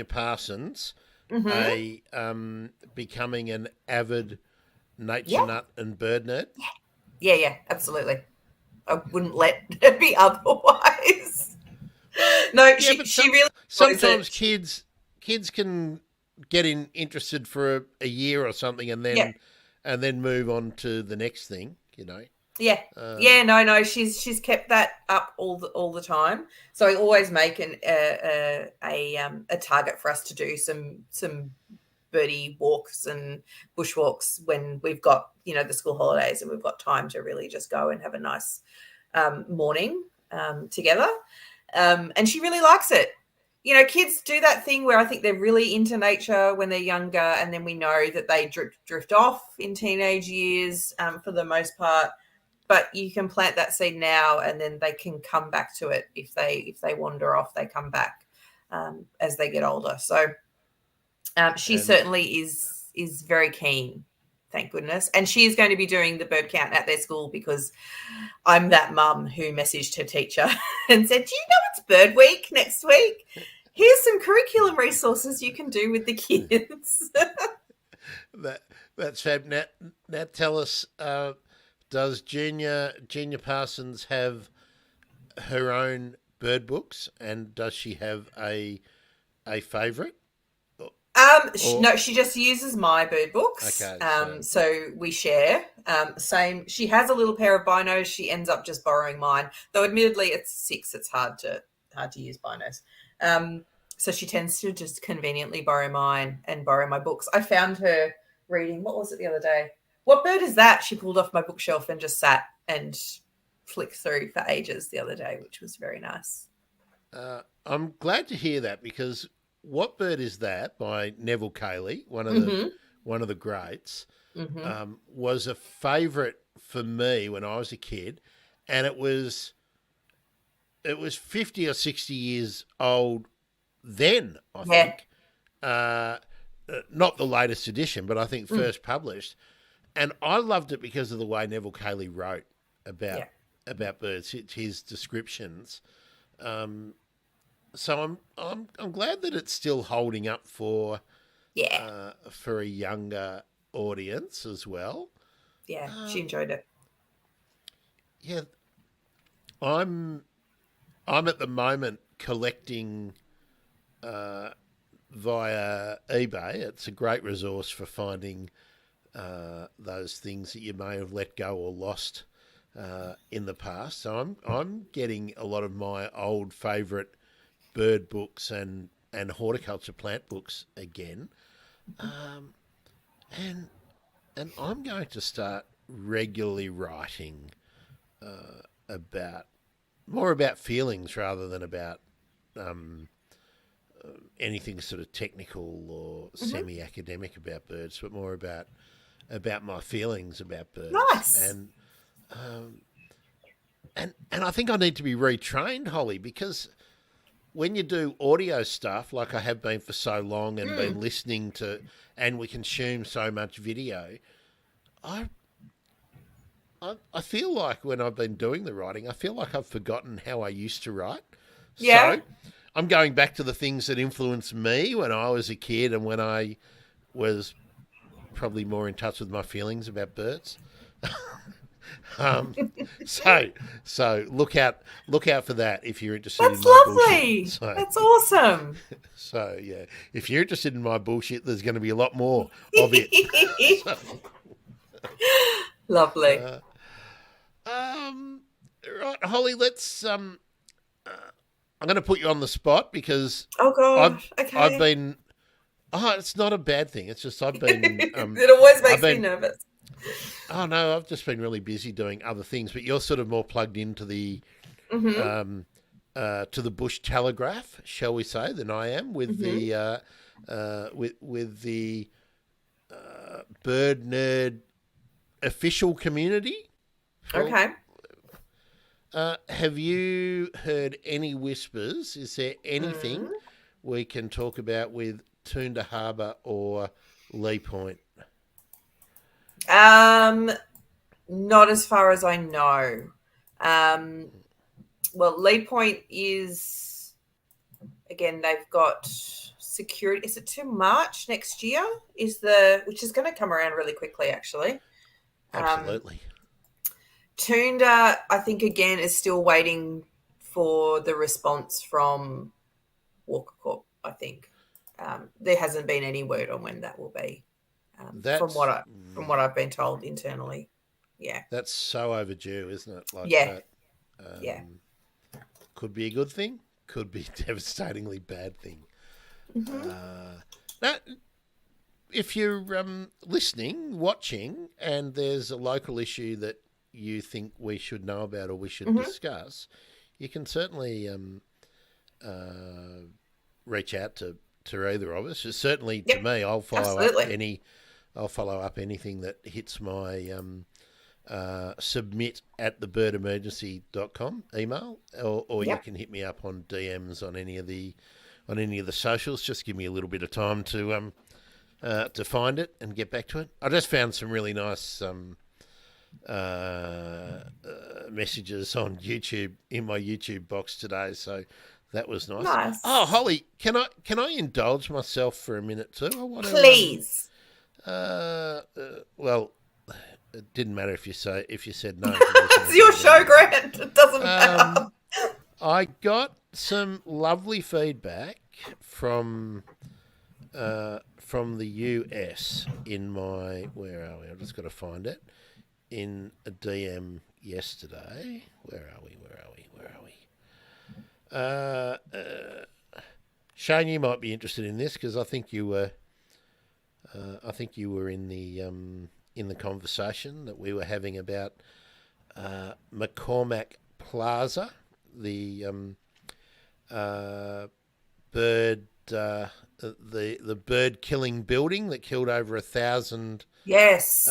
Parsons a becoming an avid nature nut and bird nerd? Yeah, absolutely. I wouldn't let it be otherwise. No, she really sometimes kids can get interested for a year or something and then move on to the next thing, you know. No, she's kept that up all the time. So I always make a target for us to do some birdie walks and bushwalks when we've got, the school holidays and we've got time to really just go and have a nice morning together. And she really likes it. Kids do that thing where I think they're really into nature when they're younger, and then we know that they drift off in teenage years for the most part. But you can plant that seed now, and then they can come back to it if they wander off. They come back as they get older. So she certainly is very keen, thank goodness. And she is going to be doing the bird count at their school because I'm that mum who messaged her teacher and said, "Do you know it's Bird Week next week? Here's some curriculum resources you can do with the kids." That's fab. Now tell us. Does Junior Parsons have her own bird books, and does she have a favourite? No, she just uses my bird books. Okay, so we share. Same. She has a little pair of binos. She ends up just borrowing mine, though admittedly it's 6. It's hard to use binos. So she tends to just conveniently borrow mine and borrow my books. I found her reading. What was it the other day? What bird is that? She pulled off my bookshelf and just sat and flicked through for ages the other day, which was very nice. I'm glad to hear that, because What Bird Is That by Neville Cayley, one of the greats, was a favourite for me when I was a kid, and it was 50 or 60 years old then, I think. Not the latest edition, but I think first published. And I loved it because of the way Neville Cayley wrote about birds, his descriptions. So I'm glad that it's still holding up for a younger audience as well. Yeah, she enjoyed it. Yeah, I'm at the moment collecting via eBay. It's a great resource for finding those things that you may have let go or lost in the past. So I'm getting a lot of my old favourite bird books and horticulture plant books again, and I'm going to start regularly writing about feelings rather than about anything sort of technical or semi-academic about birds, but more about my feelings about birds. Nice. And I think I need to be retrained, Holly, because when you do audio stuff, like I have been for so long and been listening to, and we consume so much video, I feel like when I've been doing the writing, I feel like I've forgotten how I used to write. Yeah. So I'm going back to the things that influenced me when I was a kid and when I was probably more in touch with my feelings about birds. Um, so look out for that if you're interested in That's my lovely. bullshit. So, That's awesome. so yeah, if you're interested in my bullshit, there's going to be a lot more of it. So, Lovely. right, Holly, let's I'm going to put you on the spot because Oh I've gosh. I've Okay. been. Oh, it's not a bad thing. It's just I've been. It always I've makes me been. nervous. Oh no, I've just been really busy doing other things. But you're sort of more plugged into the Mm-hmm. to the Bush Telegraph, shall we say, than I am with Mm-hmm. with the bird nerd official community. Okay. Have you heard any whispers? Is there anything Mm. we can talk about with Toondah Harbour or Lee Point? Not as far as I know. Well, Lead Point is again. They've got security. Is it to March next year? Which is going to come around really quickly, actually. Absolutely. Toondah, I think, again, is still waiting for the response from Walker Corp, I think. There hasn't been any word on when that will be, from That's what I've been told internally. Yeah. that's so overdue, isn't it? Like Yeah. that. Yeah. Could be a good thing. Could be a devastatingly bad thing. Mm-hmm. Now, if you're listening, watching, and there's a local issue that you think we should know about or we should Mm-hmm. discuss, you can certainly reach out to either of us. Certainly to Yep. me, I'll follow Absolutely. up anything that hits my submit at thebirdemergency.com email, or you Yep. can hit me up on DMs on any of the socials. Just give me a little bit of time to find it and get back to it. I just found some really nice messages on YouTube in my YouTube box today, so that was nice. Nice. Oh, Holly, can I indulge myself for a minute too? I want to, Please. well, it didn't matter if you said no. It's your show, Grant. It doesn't matter. I got some lovely feedback from the US in my, where are we? I've just got to find it, in a DM yesterday. Where are we? Shane, you might be interested in this because I think you were in the conversation that we were having about McCormack Plaza, the bird the bird killing building that killed over 1,000 Yes.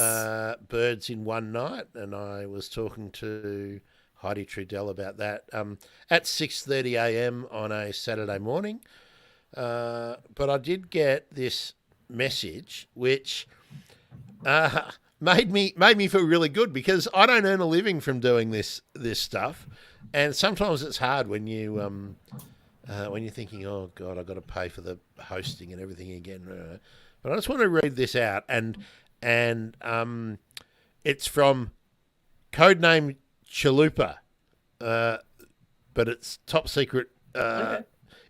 birds in one night, and I was talking to Heidi Trudell about that at 6:30 a.m. on a Saturday morning. But I did get this message which made me feel really good because I don't earn a living from doing this stuff, and sometimes it's hard when you're thinking, oh God, I've got to pay for the hosting and everything again. But I just want to read this out, and it's from codename Chalupa, but it's top secret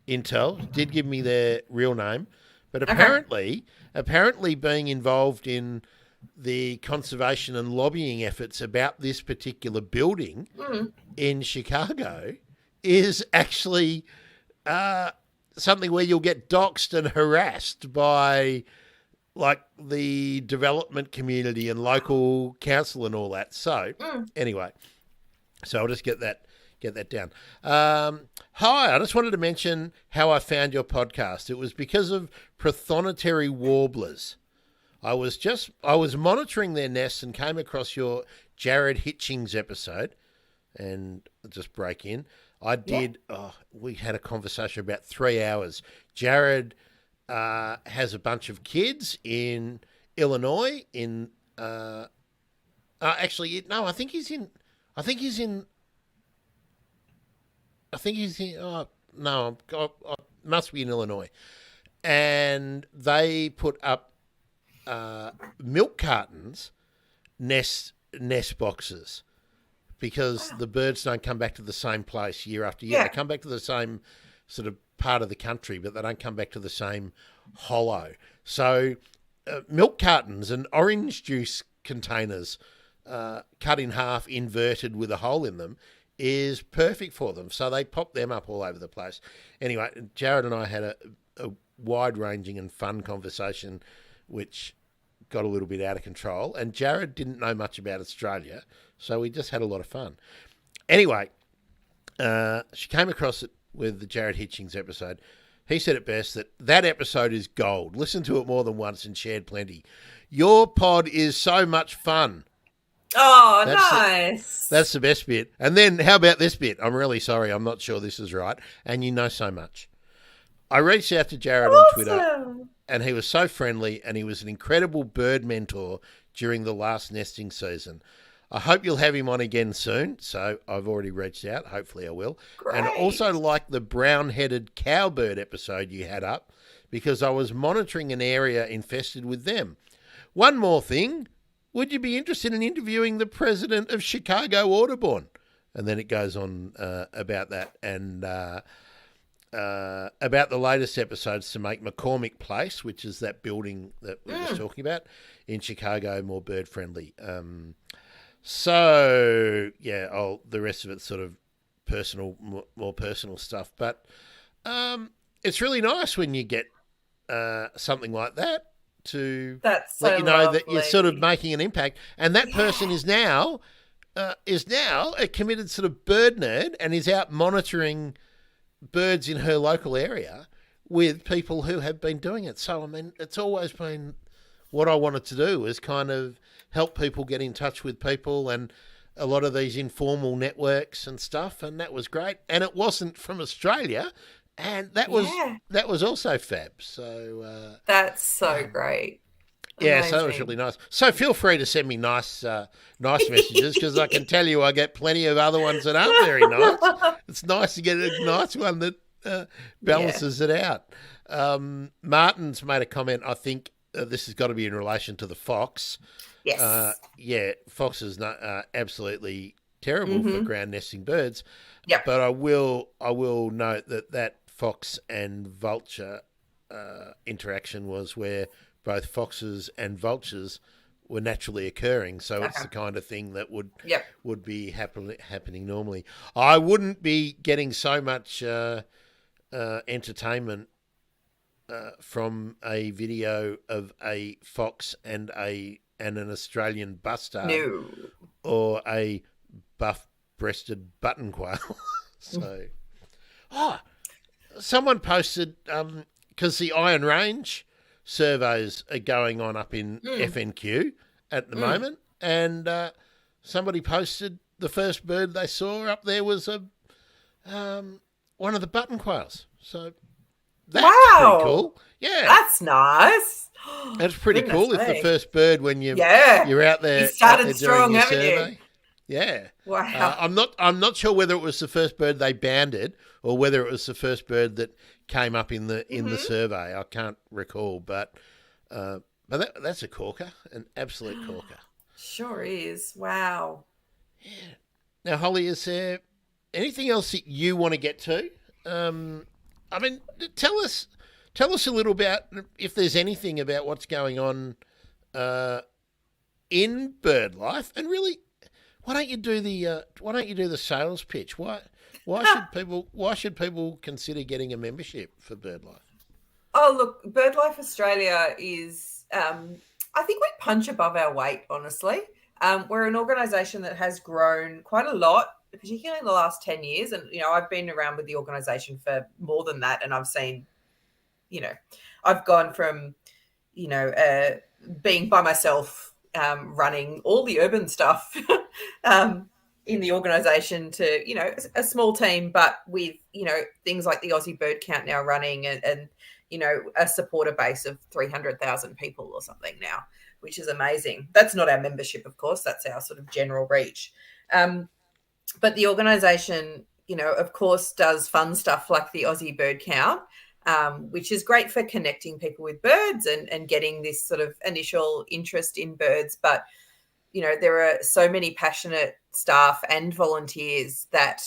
intel. Did give me their real name, but apparently being involved in the conservation and lobbying efforts about this particular building in Chicago is actually something where you'll get doxxed and harassed by like the development community and local council and all that. So anyway, so I'll just get that down. Hi, I just wanted to mention how I found your podcast. It was because of prothonotary warblers. I was monitoring their nests and came across your Jared Hitchings episode, and I'll just break in. I did. We had a conversation about 3 hours. Jared has a bunch of kids in Illinois. Actually, no, I think he's in. Oh no, must be in Illinois. And they put up milk cartons, nests nest boxes because the birds don't come back to the same place year after year. Yeah. They come back to the same sort of part of the country, but they don't come back to the same hollow. So milk cartons and orange juice containers cut in half, inverted with a hole in them, is perfect for them. So they pop them up all over the place. Anyway, Jared and I had a wide-ranging and fun conversation, which got a little bit out of control. And Jared didn't know much about Australia, so we just had a lot of fun. Anyway, she came across it with the Jared Hitchings episode. He said it best that episode is gold. Listen to it more than once and shared plenty. Your pod is so much fun. Oh, nice. That's the best bit. And then how about this bit? I'm really sorry. I'm not sure this is right. And you know so much. I reached out to Jared on Twitter, and he was so friendly, and he was an incredible bird mentor during the last nesting season. I hope you'll have him on again soon. So I've already reached out. Hopefully I will. Great. And I also like the brown-headed cowbird episode you had up because I was monitoring an area infested with them. One more thing. Would you be interested in interviewing the president of Chicago Audubon? And then it goes on about that and about the latest episodes to make McCormick Place, which is that building that we were talking about, in Chicago more bird-friendly. So, yeah, the rest of it's sort of personal, more personal stuff. But it's really nice when you get something like that to let you know that you're sort of making an impact. And that person is now a committed sort of bird nerd and is out monitoring birds in her local area with people who have been doing it. So, I mean, it's always been what I wanted to do, is kind of help people get in touch with people and a lot of these informal networks and stuff. And that was great. And it wasn't from Australia. And that was also fab. So that's so great. Yeah, Amazing. so that was really nice. So feel free to send me nice messages because I can tell you I get plenty of other ones that aren't very nice. It's nice to get a nice one that balances it out. Martin's made a comment. I think this has got to be in relation to the fox. Yes. Foxes are absolutely terrible for ground nesting birds. Yep. But I will note that fox and vulture interaction was where both foxes and vultures were naturally occurring. So it's the kind of thing that would be happening normally. I wouldn't be getting so much entertainment from a video of a fox and an Australian bustard or a buff-breasted button quail. So, someone posted, because the Iron Range surveys are going on up in FNQ at the moment, and somebody posted the first bird they saw up there was one of the button quails. So that's pretty cool. Yeah, that's nice. That's pretty cool. If the first bird when you're out there, you started strong, haven't survey. you? Yeah. Wow. I'm not sure whether it was the first bird they banded or whether it was the first bird that came up in the survey. I can't recall, but that's a corker, an absolute corker. Sure is. Wow. Yeah. Now, Holly, is there anything else that you want to get to? I mean, tell us a little about if there's anything about what's going on in Birdlife, and really, why don't you do the sales pitch? Why should people consider getting a membership for Birdlife? Oh, look, Birdlife Australia is, I think we punch above our weight, honestly. We're an organisation that has grown quite a lot, particularly in the last 10 years. And, I've been around with the organisation for more than that. And I've seen, I've gone from, being by myself, running all the urban stuff in the organisation to, a small team, but with, things like the Aussie bird count now running and a supporter base of 300,000 people or something now, which is amazing. That's not our membership, of course. That's our sort of general reach. But the organisation, of course, does fun stuff like the Aussie bird count, which is great for connecting people with birds and getting this sort of initial interest in birds. But there are so many passionate staff and volunteers that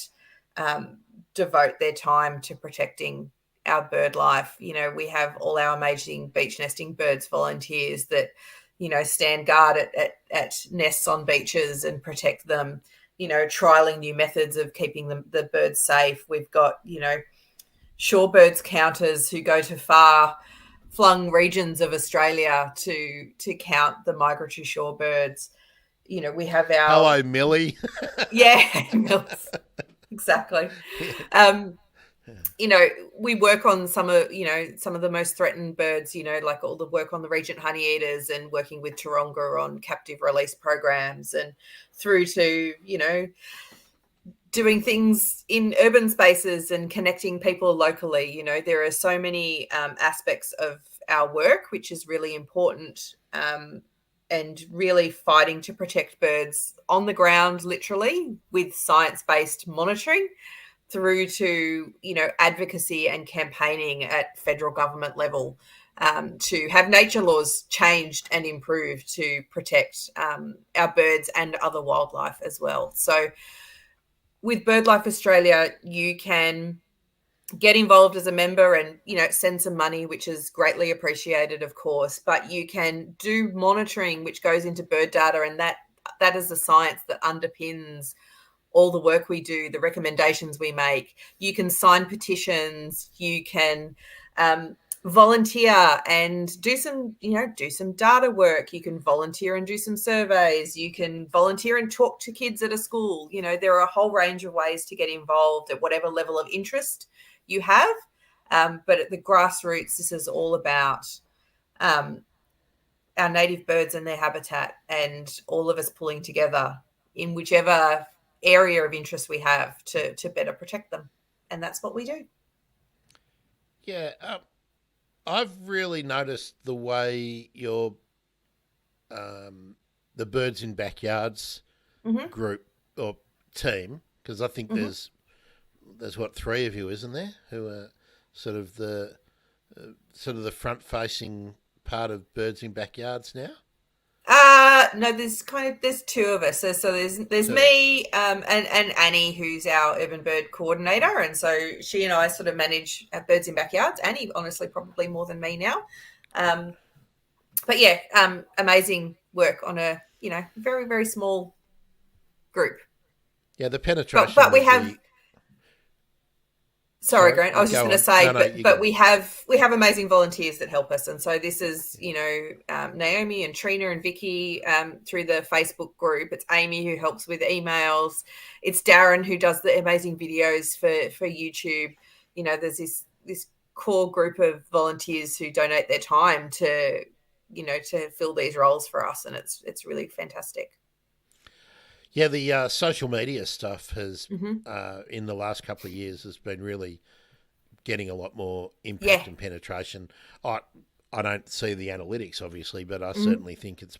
devote their time to protecting our bird life. We have all our amazing beach nesting birds volunteers that, stand guard at nests on beaches and protect them, trialing new methods of keeping the birds safe. We've got, shorebirds counters who go to far-flung regions of Australia to count the migratory shorebirds. We have our... Hello, Millie. Yeah, Mills. Exactly. We work on some of the most threatened birds, like all the work on the Regent honeyeaters and working with Taronga on captive release programs, and through to, doing things in urban spaces and connecting people locally. There are so many aspects of our work, which is really important, and really fighting to protect birds on the ground, literally, with science-based monitoring, through to, advocacy and campaigning at federal government level, to have nature laws changed and improved to protect our birds and other wildlife as well. So with BirdLife Australia, you can get involved as a member and, send some money, which is greatly appreciated, of course, but you can do monitoring, which goes into bird data, and that is the science that underpins all the work we do, the recommendations we make. You can sign petitions, you can volunteer and do some data work. You can volunteer and do some surveys. You can volunteer and talk to kids at a school. There are a whole range of ways to get involved at whatever level of interest you have. But at the grassroots, this is all about our native birds and their habitat, and all of us pulling together in whichever area of interest we have to better protect them. And that's what we do. Yeah. I've really noticed the way your the Birds in Backyards group or team, because I think there's what, 3 of you, isn't there, who are sort of the front facing part of Birds in Backyards now? No, there's 2 of us. So there's me, and Annie, who's our urban bird coordinator, and so she and I sort of manage Birds in Backyards. Annie, honestly, probably more than me now. But yeah, amazing work on a very, very small group. Yeah, the penetration. But we have. Sorry, Grant. I was just going to say, but we have amazing volunteers that help us, and so this is Naomi and Trina and Vicky through the Facebook group. It's Amy who helps with emails. It's Darren who does the amazing videos for YouTube. There's this core group of volunteers who donate their time to fill these roles for us, and it's really fantastic. Yeah, the social media stuff has, in the last couple of years, has been really getting a lot more impact and penetration. I don't see the analytics, obviously, but I certainly think it's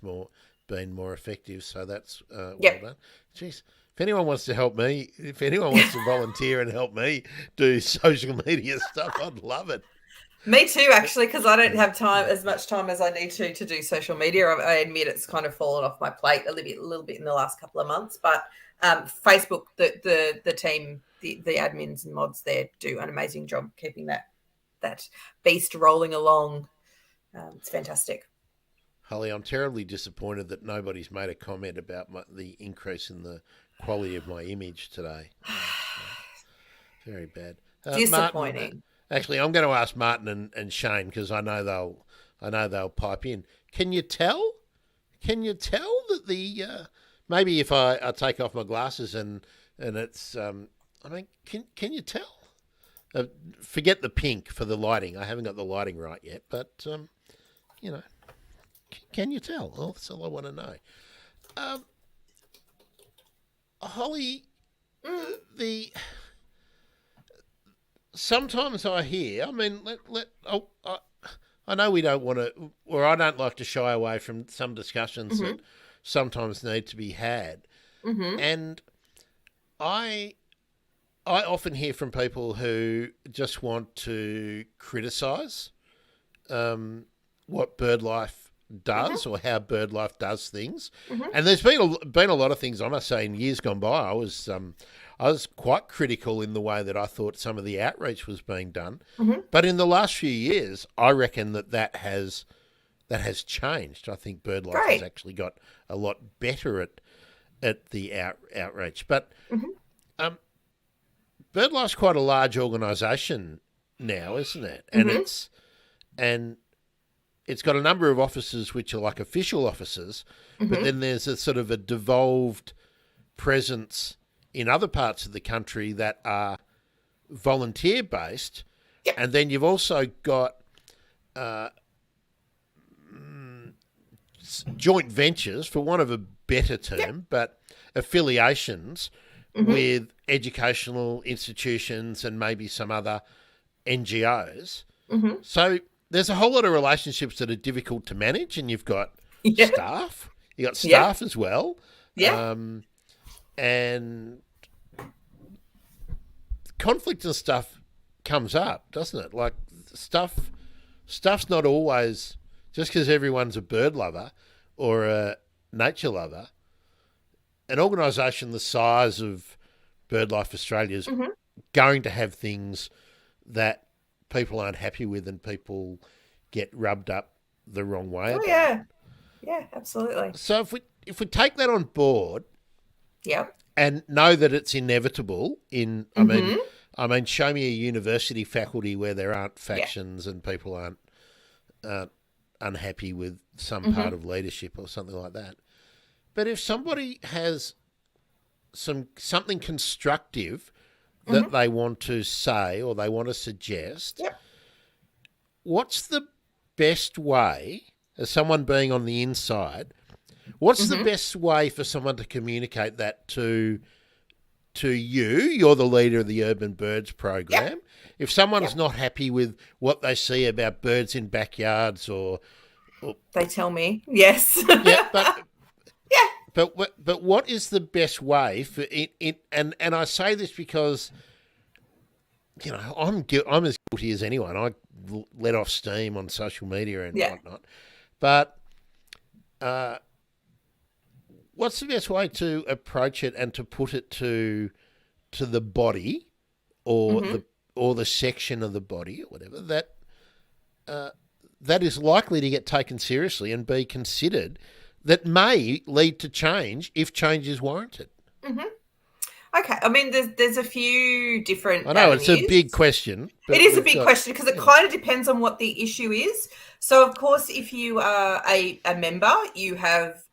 been more effective. So that's well done. Jeez, if anyone wants to help me, if anyone wants to volunteer and help me do social media stuff, I'd love it. Me too, actually, because I don't have as much time as I need to do social media. I admit it's kind of fallen off my plate a little bit in the last couple of months. But Facebook, the team, the admins and mods there do an amazing job keeping that beast rolling along. It's fantastic. Holly, I'm terribly disappointed that nobody's made a comment about the increase in the quality of my image today. Very bad. Disappointing. Martin, actually, I'm going to ask Martin and Shane, because I know they'll pipe in. Can you tell? That the maybe if I take off my glasses and it's can you tell? Forget the pink for the lighting. I haven't got the lighting right yet, but can you tell? Well, that's all I want to know. Holly, sometimes I hear. I mean, I know we don't want to, or I don't like to shy away from some discussions that sometimes need to be had, and I often hear from people who just want to criticise what BirdLife does or how Birdlife does things. Mm-hmm. And there's been a lot of things, I must say, in years gone by. I was quite critical in the way that I thought some of the outreach was being done. Mm-hmm. But in the last few years, I reckon that has changed. I think Birdlife has actually got a lot better at the outreach. But Birdlife's quite a large organisation now, isn't it? And it's got a number of offices which are like official offices, but then there's a sort of a devolved presence in other parts of the country that are volunteer based, and then you've also got joint ventures, for want of a better term, but affiliations with educational institutions and maybe some other NGOs. So there's a whole lot of relationships that are difficult to manage, and you've got staff. You got staff as well. And conflict and stuff comes up, doesn't it? Like stuff's not always just because everyone's a bird lover or a nature lover. An organisation the size of Birdlife Australia is going to have things that people aren't happy with and people get rubbed up the wrong way about. Yeah, absolutely. So if we take that on board, and know that it's inevitable I mean, show me a university faculty where there aren't factions and people aren't unhappy with some part of leadership or something like that. But if somebody has something constructive that they want to say or they want to suggest, what's the best way, as someone being on the inside, what's the best way for someone to communicate that to you? You're the leader of the Urban Birds program. If someone's not happy with what they see about birds in backyards or they tell me, yes. But what is the best way for it? And I say this because, you know, I'm as guilty as anyone. I let off steam on social media and whatnot. But what's the best way to approach it and to put it to the body or the section of the body or whatever that is likely to get taken seriously and be considered, that may lead to change if change is warranted? Okay, I mean, there's a few different. I know avenues. It's a big question. It is a big question because it kind of depends on what the issue is. So, of course, if you are a member, you have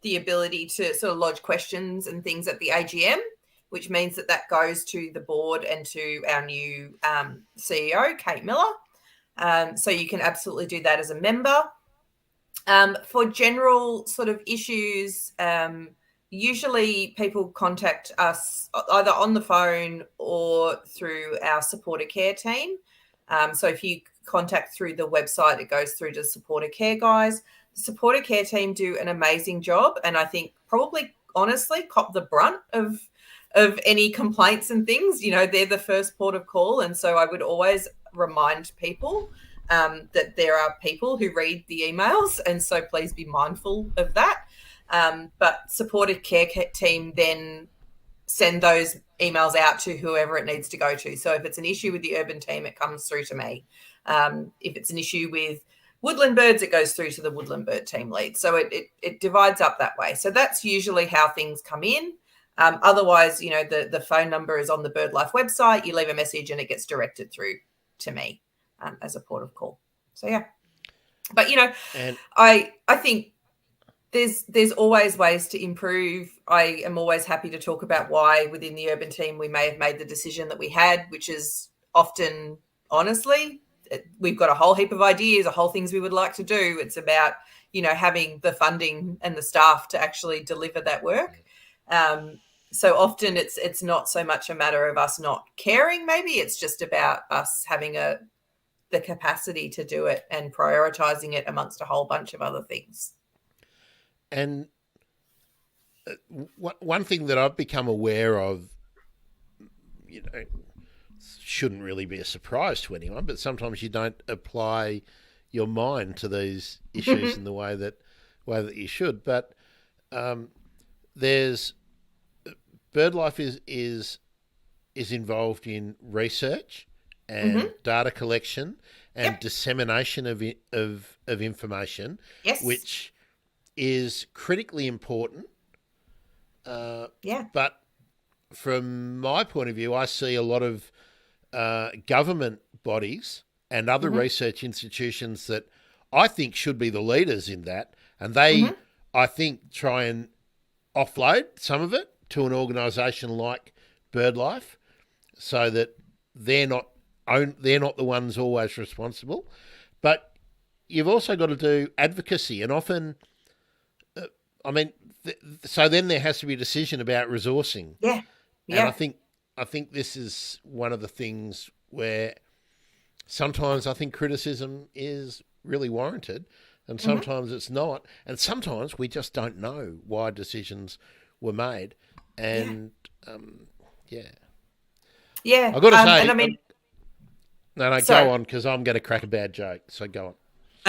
the ability to sort of lodge questions and things at the AGM, which means that goes to the board and to our new CEO, Kate Miller. So you can absolutely do that as a member. For general sort of issues, usually people contact us either on the phone or through our supporter care team. So if you contact through the website, it goes through to supporter care guys. The supporter care team do an amazing job, and I think probably honestly cop the brunt of any complaints and things. You know, they're the first port of call, and so I would always remind people that there are people who read the emails, and so please be mindful of that. But supporter care team then send those emails out to whoever it needs to go to. So if it's an issue with the urban team, it comes through to me. If it's an issue with woodland birds, it goes through to the woodland bird team lead. So it divides up that way. So that's usually how things come in. Otherwise, you know, the phone number is on the Birdlife website. You leave a message and it gets directed through to me as a port of call. So, yeah. But, you know, and I think there's always ways to improve. I am always happy to talk about why within the urban team we may have made the decision that we had, which is often, honestly, we've got a whole heap of ideas, a whole things we would like to do. It's about, you know, having the funding and the staff to actually deliver that work. So often it's not so much a matter of us not caring. Maybe it's just about us having the capacity to do it and prioritizing it amongst a whole bunch of other things. And one thing that I've become aware of, you know, shouldn't really be a surprise to anyone, but sometimes you don't apply your mind to these issues in the way that you should. But there's Birdlife is involved in research and data collection and dissemination of information, Yes. which is critically important. But from my point of view, I see a lot of government bodies and other research institutions that I think should be the leaders in that, and they, I think, try and offload some of it to an organisation like Birdlife, so that they're not the ones always responsible. But you've also got to do advocacy, and often, so then there has to be a decision about resourcing. Yeah. And I think this is one of the things where sometimes I think criticism is really warranted, and sometimes it's not, and sometimes we just don't know why decisions were made. And Yeah. I've got to say, and I mean, no, sorry. go on, because I'm going to crack a bad joke. So go on.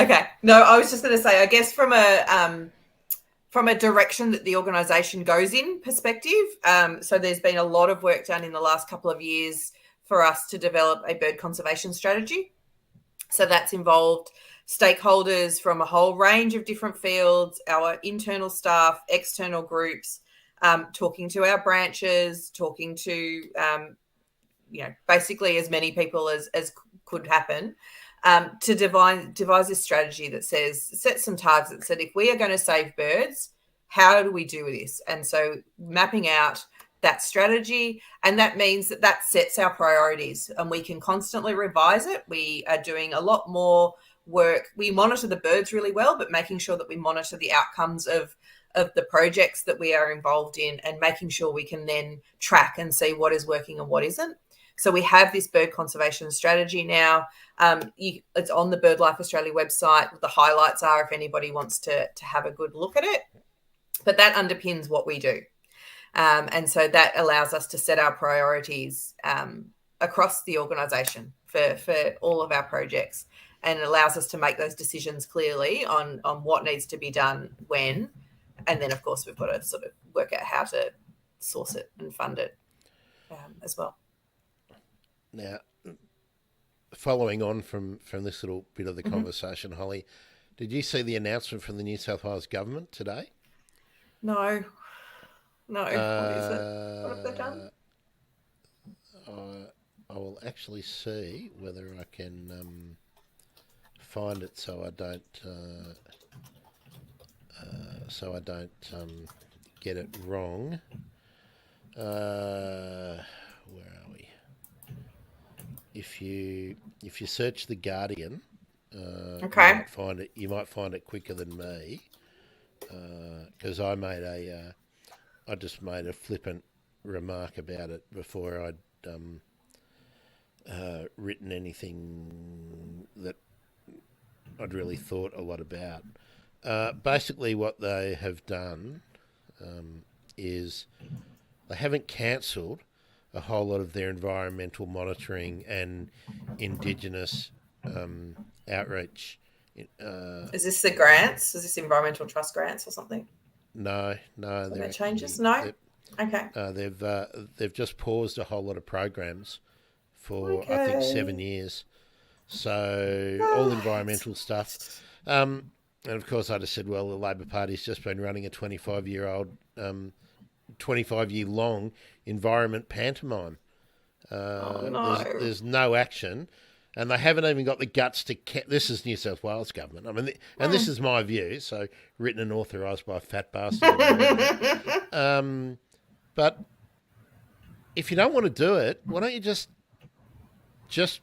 Okay. No, I was just going to say, I guess from a direction that the organisation goes in perspective. So there's been a lot of work done in the last couple of years for us to develop a bird conservation strategy. So that's involved stakeholders from a whole range of different fields, our internal staff, external groups, talking to our branches, talking to, basically as many people as could happen, to devise a strategy that set some targets that said, if we are going to save birds, how do we do this? And so mapping out that strategy, and that means that sets our priorities, and we can constantly revise it. We are doing a lot more work. We monitor the birds really well, but making sure that we monitor the outcomes of the projects that we are involved in, and making sure we can then track and see what is working and what isn't. So we have this bird conservation strategy now. It's on the BirdLife Australia website. The highlights are if anybody wants to have a good look at it. But that underpins what we do. And so that allows us to set our priorities across the organisation for all of our projects, and it allows us to make those decisions clearly on what needs to be done when. And then, of course, we've got to sort of work out how to source it and fund it as well. Now, following on from this little bit of the conversation, Holly, did you see the announcement from the New South Wales government today? No. What is it? What have they done? I will actually see whether I can find it so I don't get it wrong. Where are we? If you search The Guardian, Okay. you might find it quicker than me, because I just made a flippant remark about it before I'd written anything that I'd really thought a lot about. Basically, what they have done is they haven't cancelled a whole lot of their environmental monitoring and Indigenous outreach. Is this the grants? Is this environmental trust grants or something? No. There changes? No. Okay. They've just paused a whole lot of programs for I think 7 years. So all environmental stuff. And of course, I just said, well, the Labor Party's just been running a 25-year long environment pantomime. There's no action, and they haven't even got the guts to. This is New South Wales government. I mean, and this is my view. So written and authorised by a fat bastard. But if you don't want to do it, why don't you just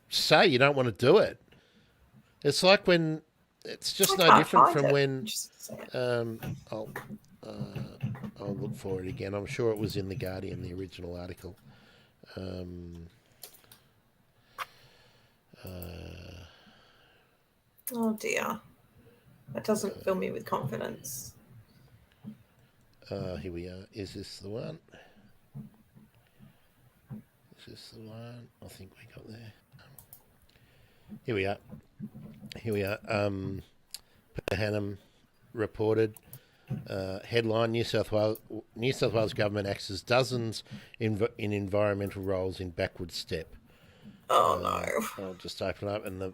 say you don't want to do it? It's like when it's just no different from when. I'll look for it again. I'm sure it was in The Guardian, the original article. Oh dear, that doesn't fill me with confidence. Here we are. Is this the one? Is this the one? I think we got there. Here we are. Here we are. Hannum reported. Headline: New South Wales government acts as dozens in environmental roles in backward step. Oh no. I'll just open up and the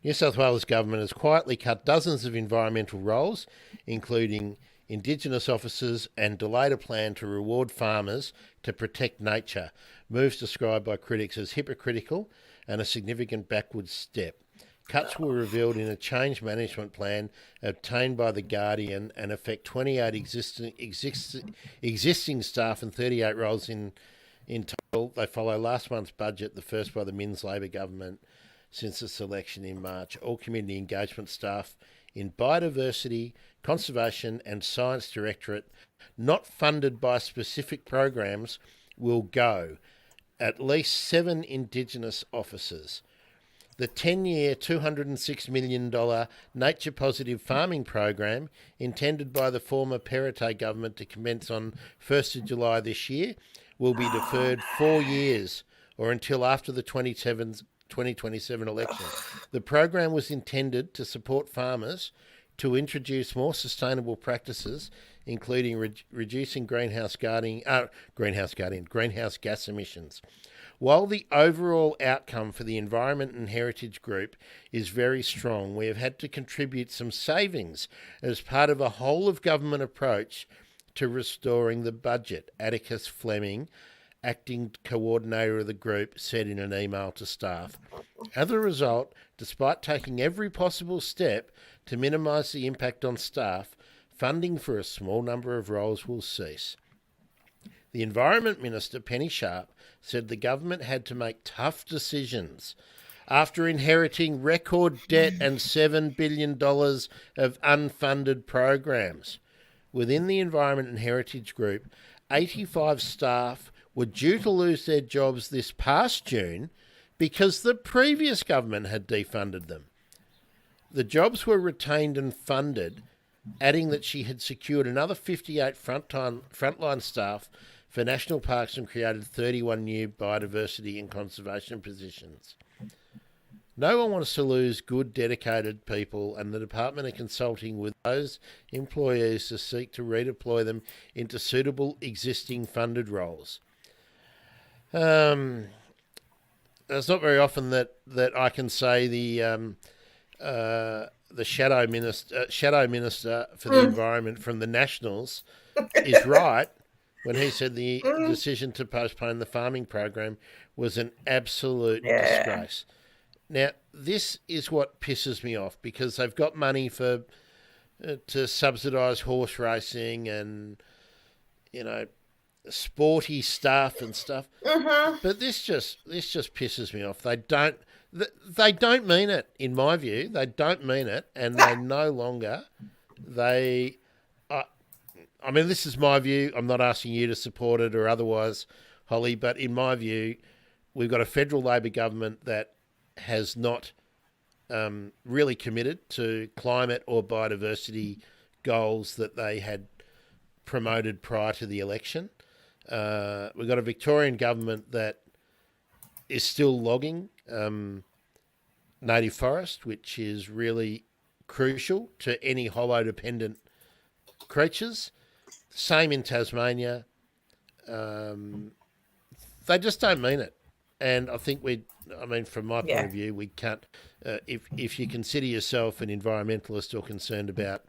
New South Wales government has quietly cut dozens of environmental roles, including Indigenous officers, and delayed a plan to reward farmers to protect nature. Moves described by critics as hypocritical and a significant backward step. Cuts were revealed in a change management plan obtained by The Guardian and affect 28 existing staff and 38 roles in total. They follow last month's budget, the first by the Minns Labor government since its election in March. All community engagement staff in biodiversity, conservation and science directorate not funded by specific programs will go. At least 7 Indigenous officers. The 10-year, $206 million nature positive farming program, intended by the former Perrottet government to commence on 1st of July this year, will be deferred 4 years or until after the 2027 election. The program was intended to support farmers to introduce more sustainable practices, including reducing greenhouse gas emissions. While the overall outcome for the Environment and Heritage Group is very strong, we have had to contribute some savings as part of a whole-of-government approach to restoring the budget, Atticus Fleming, acting coordinator of the group, said in an email to staff. As a result, despite taking every possible step to minimise the impact on staff, funding for a small number of roles will cease. The Environment Minister, Penny Sharp, said the government had to make tough decisions after inheriting record debt and $7 billion of unfunded programs. Within the Environment and Heritage Group, 85 staff were due to lose their jobs this past June because the previous government had defunded them. The jobs were retained and funded, adding that she had secured another 58 frontline staff for national parks and created 31 new biodiversity and conservation positions. No one wants to lose good, dedicated people, and the department are consulting with those employees to seek to redeploy them into suitable existing funded roles. It's not very often that I can say the shadow minister for the environment from the Nationals is right when he said the decision to postpone the farming program was an absolute disgrace. Now, this is what pisses me off, because they've got money to subsidise horse racing and, sporty stuff and stuff. But this just pisses me off. They don't mean it, in my view. They don't mean it, and they no longer. This is my view. I'm not asking you to support it or otherwise, Holly, but in my view, we've got a federal Labor government that has not really committed to climate or biodiversity goals that they had promoted prior to the election. We've got a Victorian government that is still logging native forest, which is really crucial to any hollow-dependent creatures. Same in Tasmania. They just don't mean it. And I think from my point of view, we can't, if you consider yourself an environmentalist or concerned about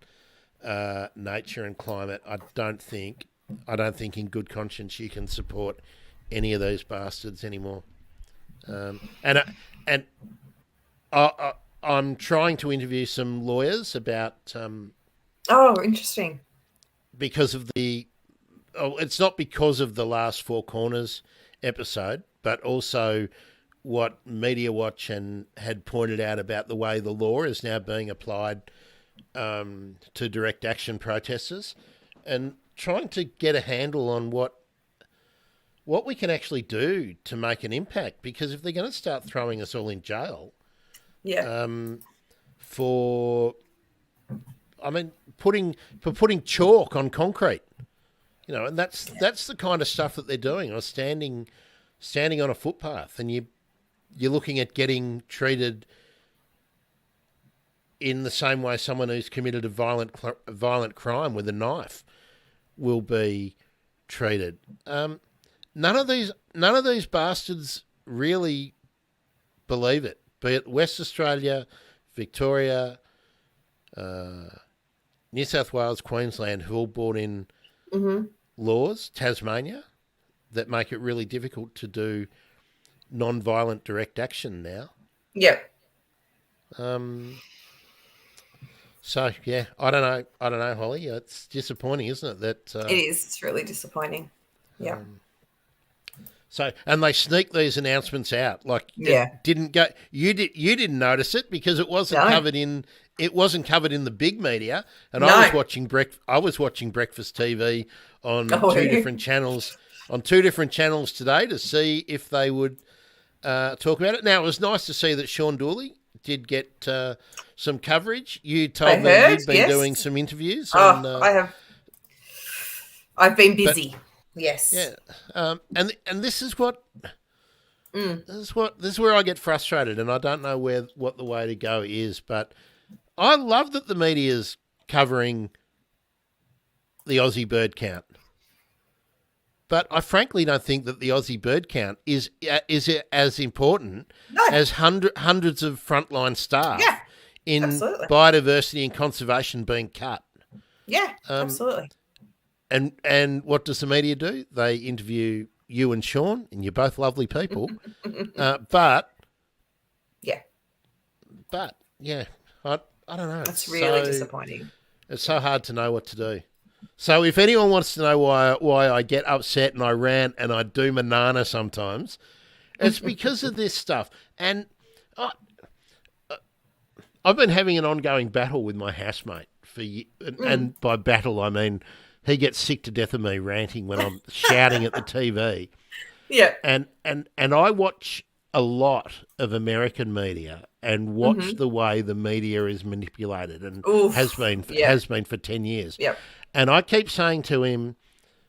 nature and climate, I don't think in good conscience you can support any of those bastards anymore. I'm trying to interview some lawyers about. Interesting. Because of it's not because of the last Four Corners episode, but also what Media Watch had pointed out about the way the law is now being applied to direct action protesters, and trying to get a handle on what we can actually do to make an impact. Because if they're going to start throwing us all in jail, putting chalk on concrete, and that's the kind of stuff that they're doing. I was standing standing on a footpath, and you're looking at getting treated in the same way someone who's committed a violent crime with a knife will be treated. None of these bastards really believe it. Be it West Australia, Victoria, New South Wales, Queensland, who all brought in laws, Tasmania, that make it really difficult to do non-violent direct action now. Yep. So yeah, I don't know, Holly. It's disappointing, isn't it? That it is. It's really disappointing. Yeah. So, and they sneak these announcements out. Like, it didn't go. You didn't notice it because it wasn't covered in. It wasn't covered in the big media. And I was watching Breakfast TV on two different channels. On two different channels today to see if they would talk about it. Now, it was nice to see that Sean Dooley did get some coverage. You told me you'd been doing some interviews. I have. I've been busy. Yes. Yeah. And this is what. This is where I get frustrated, and I don't know what the way to go is. But I love that the media's covering the Aussie bird count. But I frankly don't think that the Aussie bird count is as important as hundreds of frontline staff in biodiversity and conservation being cut. Yeah, absolutely. And what does the media do? They interview you and Sean, and you're both lovely people. But I don't know. It's really disappointing. It's so hard to know what to do. So if anyone wants to know why I get upset and I rant and I do banana sometimes, it's because of this stuff. And I've been having an ongoing battle with my housemate and by battle I mean he gets sick to death of me ranting when I'm shouting at the TV. Yeah. And I watch a lot of American media and watch the way the media is manipulated and has been for 10 years. Yep. And I keep saying to him,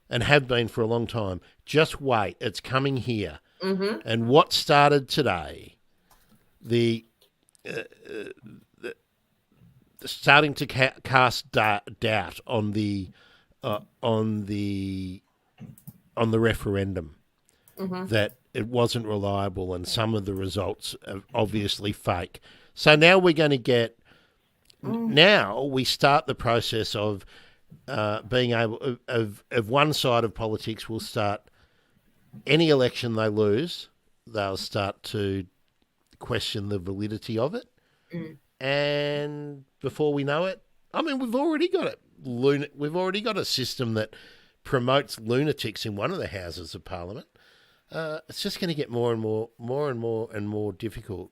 and have been for a long time, just wait, it's coming here. And what started today, the starting to cast doubt on the referendum, that it wasn't reliable and some of the results are obviously fake. So now we're going to get. Now we start the process of. Being able of one side of politics will start any election they lose, they'll start to question the validity of it, and before we know it, I mean we've already got it. We've already got a system that promotes lunatics in one of the houses of Parliament. It's just going to get more and more difficult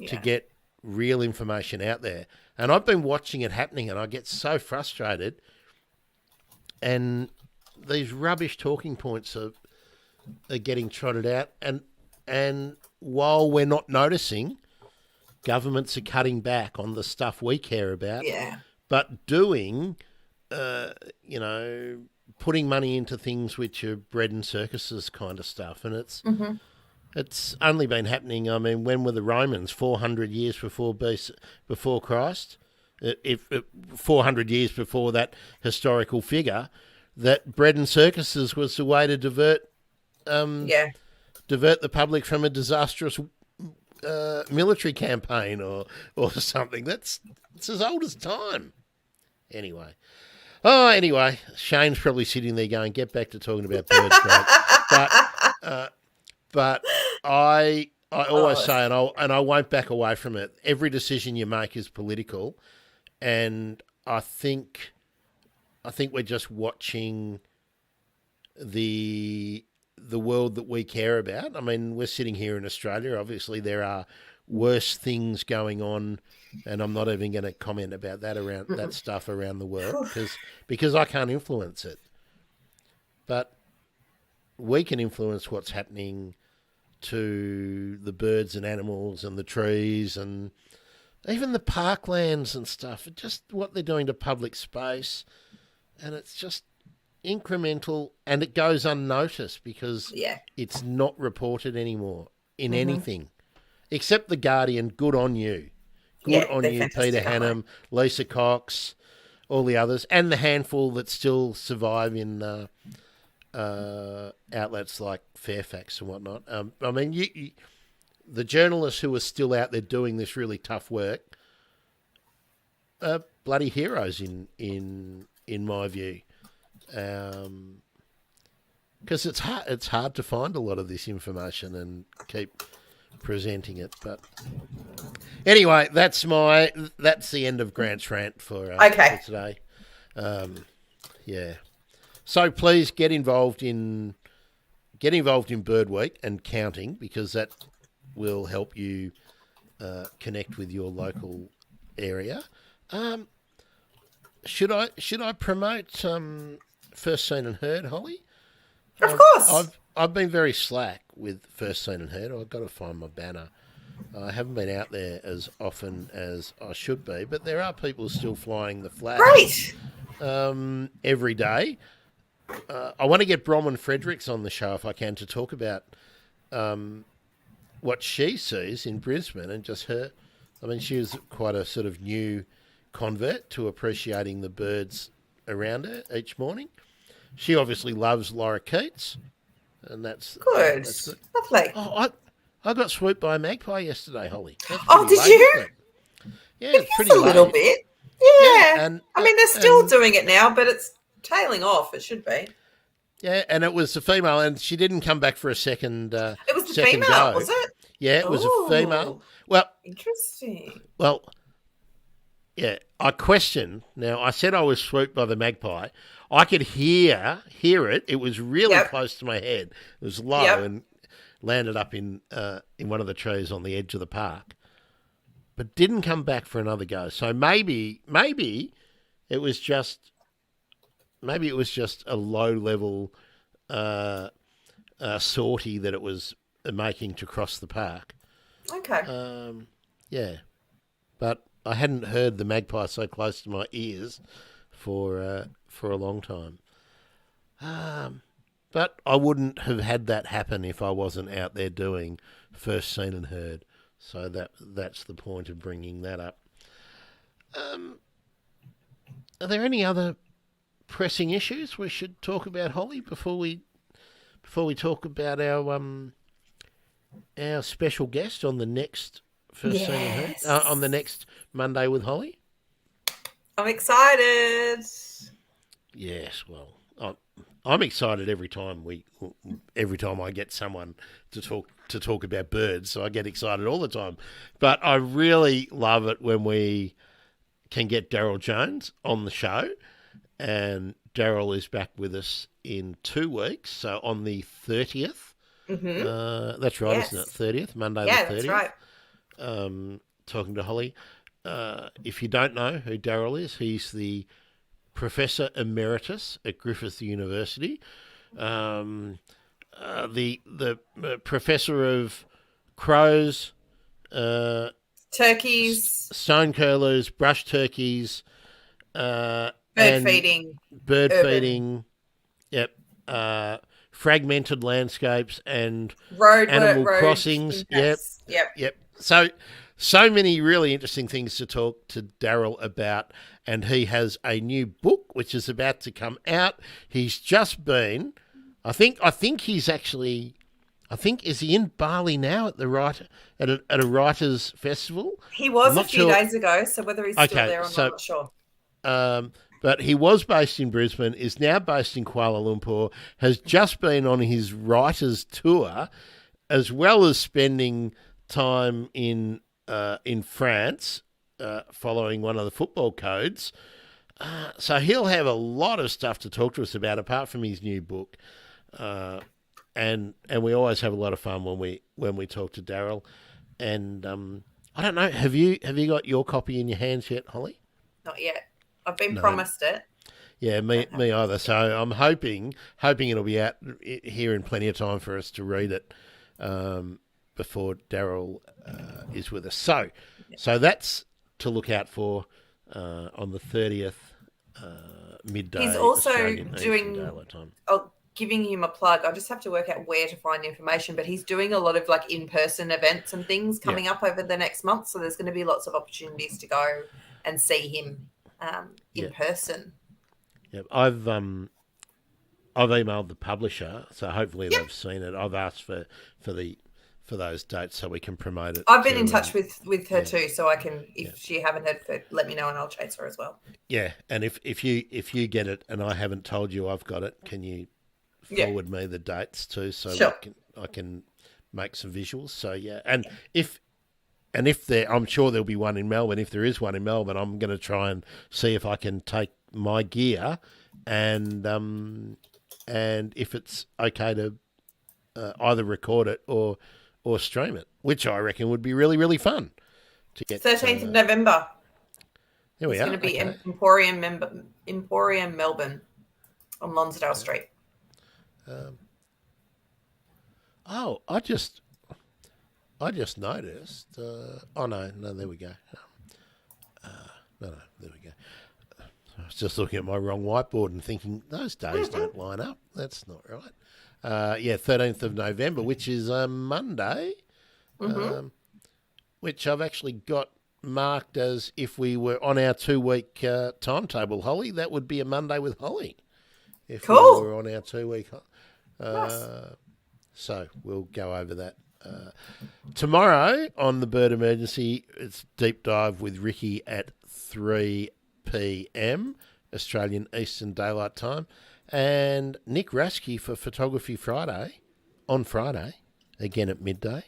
to get real information out there. And I've been watching it happening, and I get so frustrated. And these rubbish talking points are getting trotted out. And while we're not noticing, governments are cutting back on the stuff we care about. Yeah. But doing, putting money into things which are bread and circuses kind of stuff. And it's only been happening. I mean, when were the Romans? 400 years before Christ? If 400 years before that historical figure, that bread and circuses was the way to divert the public from a disastrous military campaign or something. It's as old as time. Anyway, Shane's probably sitting there going, "Get back to talking about birds, great." But I always say, and I won't back away from it. Every decision you make is political. And I think we're just watching the world that we care about. I mean, we're sitting here in Australia. Obviously, there are worse things going on, and I'm not even going to comment about that around that stuff around the world because I can't influence it. But we can influence what's happening to the birds and animals and the trees and even the parklands and stuff, just what they're doing to public space. And it's just, incremental, and it goes unnoticed because Yeah. it's not reported anymore in anything. Except The Guardian, good on you. Good Yeah, on they're you, Peter fantastic, aren't they? Hannum, Lisa Cox, all the others, and the handful that still survive in outlets like Fairfax and whatnot. I mean, the journalists who are still out there doing this really tough work are bloody heroes in my view. Because it's hard to find a lot of this information and keep presenting it. But anyway, that's the end of Grant's rant for today. Yeah. So please get involved in Bird Week and counting, because that will help you connect with your local area. Should I promote First Seen and Heard, Holly? Of course. I've been very slack with First Seen and Heard. I've got to find my banner. I haven't been out there as often as I should be, but there are people still flying the flag. Great. Every day. I want to get Bronwyn Fredericks on the show if I can, to talk about what she sees in Brisbane and just her. I mean, she was quite a sort of new convert to appreciating the birds around her each morning. She obviously loves Laura Keats, and that's good. That's good. Lovely. Oh, I got swooped by a magpie yesterday, Holly. Oh, did you? Yeah, it's pretty a little late. bit. Yeah. And, I mean, they're still doing it now, but it's tailing off. It should be. Yeah, and it was a female, and she didn't come back for a second. It was the second female, go. was it? Yeah, it was a female. Well, interesting. Well, yeah, I questioned. Now, I said I was swooped by the magpie. I could hear it. It was really close to my head. It was low and landed up in one of the trees on the edge of the park, but didn't come back for another go. So maybe it was just a low level sortie that it was making to cross the park. Okay. Yeah, but I hadn't heard the magpie so close to my ears for a long time. But I wouldn't have had that happen if I wasn't out there doing First Seen and Heard. So that's the point of bringing that up. Are there any other pressing issues we should talk about, Holly, before we talk about our special guest on the next First Seen and Heard, on the next Monday with Holly? I'm excited. Yes, well, I'm excited every time I get someone to talk about birds. So I get excited all the time. But I really love it when we can get Daryl Jones on the show, and Daryl is back with us in 2 weeks. So on the 30th, that's right, isn't it? 30th, Monday the 30th. Yeah, that's right. Talking to Holly. If you don't know who Daryl is, he's the Professor Emeritus at Griffith University, the Professor of crows, turkeys, stone curlews, brush turkeys, bird feeding, fragmented landscapes and road animal road crossings. Impacts. Yep. So many really interesting things to talk to Daryl about, and he has a new book which is about to come out. He's just been, I think he's actually, is he in Bali now at a writers' festival? He was a few days ago, so whether he's still there or not, I'm not sure. But he was based in Brisbane, is now based in Kuala Lumpur, has just been on his writers' tour, as well as spending time in France, following one of the football codes. So he'll have a lot of stuff to talk to us about, apart from his new book. And we always have a lot of fun when we talk to Daryl. And I don't know, have you got your copy in your hands yet, Holly? Not yet. I've been promised it. Yeah, me either. So I'm hoping it'll be out here in plenty of time for us to read it before Daryl is with us. So that's to look out for on the 30th midday He's also Australian Eastern doing, Daylight Time. giving him a plug. I just have to work out where to find information, but he's doing a lot of like in-person events and things coming up over the next month. So there's going to be lots of opportunities to go and see him in person. Yep. I've emailed the publisher, so hopefully they've seen it. I've asked for those dates so we can promote it. I've been in touch with her too, so I can, if you haven't heard it, let me know and I'll chase her as well. Yeah, and if you get it and I haven't told you I've got it, can you forward me the dates too, so I can make some visuals. So yeah, and if there, I'm sure there'll be one in Melbourne. If there is one in Melbourne, I'm going to try and see if I can take my gear and if it's okay to either record it or stream it, which I reckon would be really, really fun to get. 13th of November. There we are. It's going to be Emporium Melbourne on Lonsdale Street. I just noticed. No, there we go. No, there we go. I was just looking at my wrong whiteboard and thinking those days don't line up. That's not right. 13th of November, which is a Monday, which I've actually got marked as if we were on our 2-week timetable, Holly. That would be a Monday with Holly. If we were on our 2-week. Nice. So we'll go over that. Tomorrow on the Bird Emergency, it's deep dive with Ricky at 3 p.m. Australian Eastern Daylight Time, and Nick Rasky for Photography Friday on Friday, again at midday,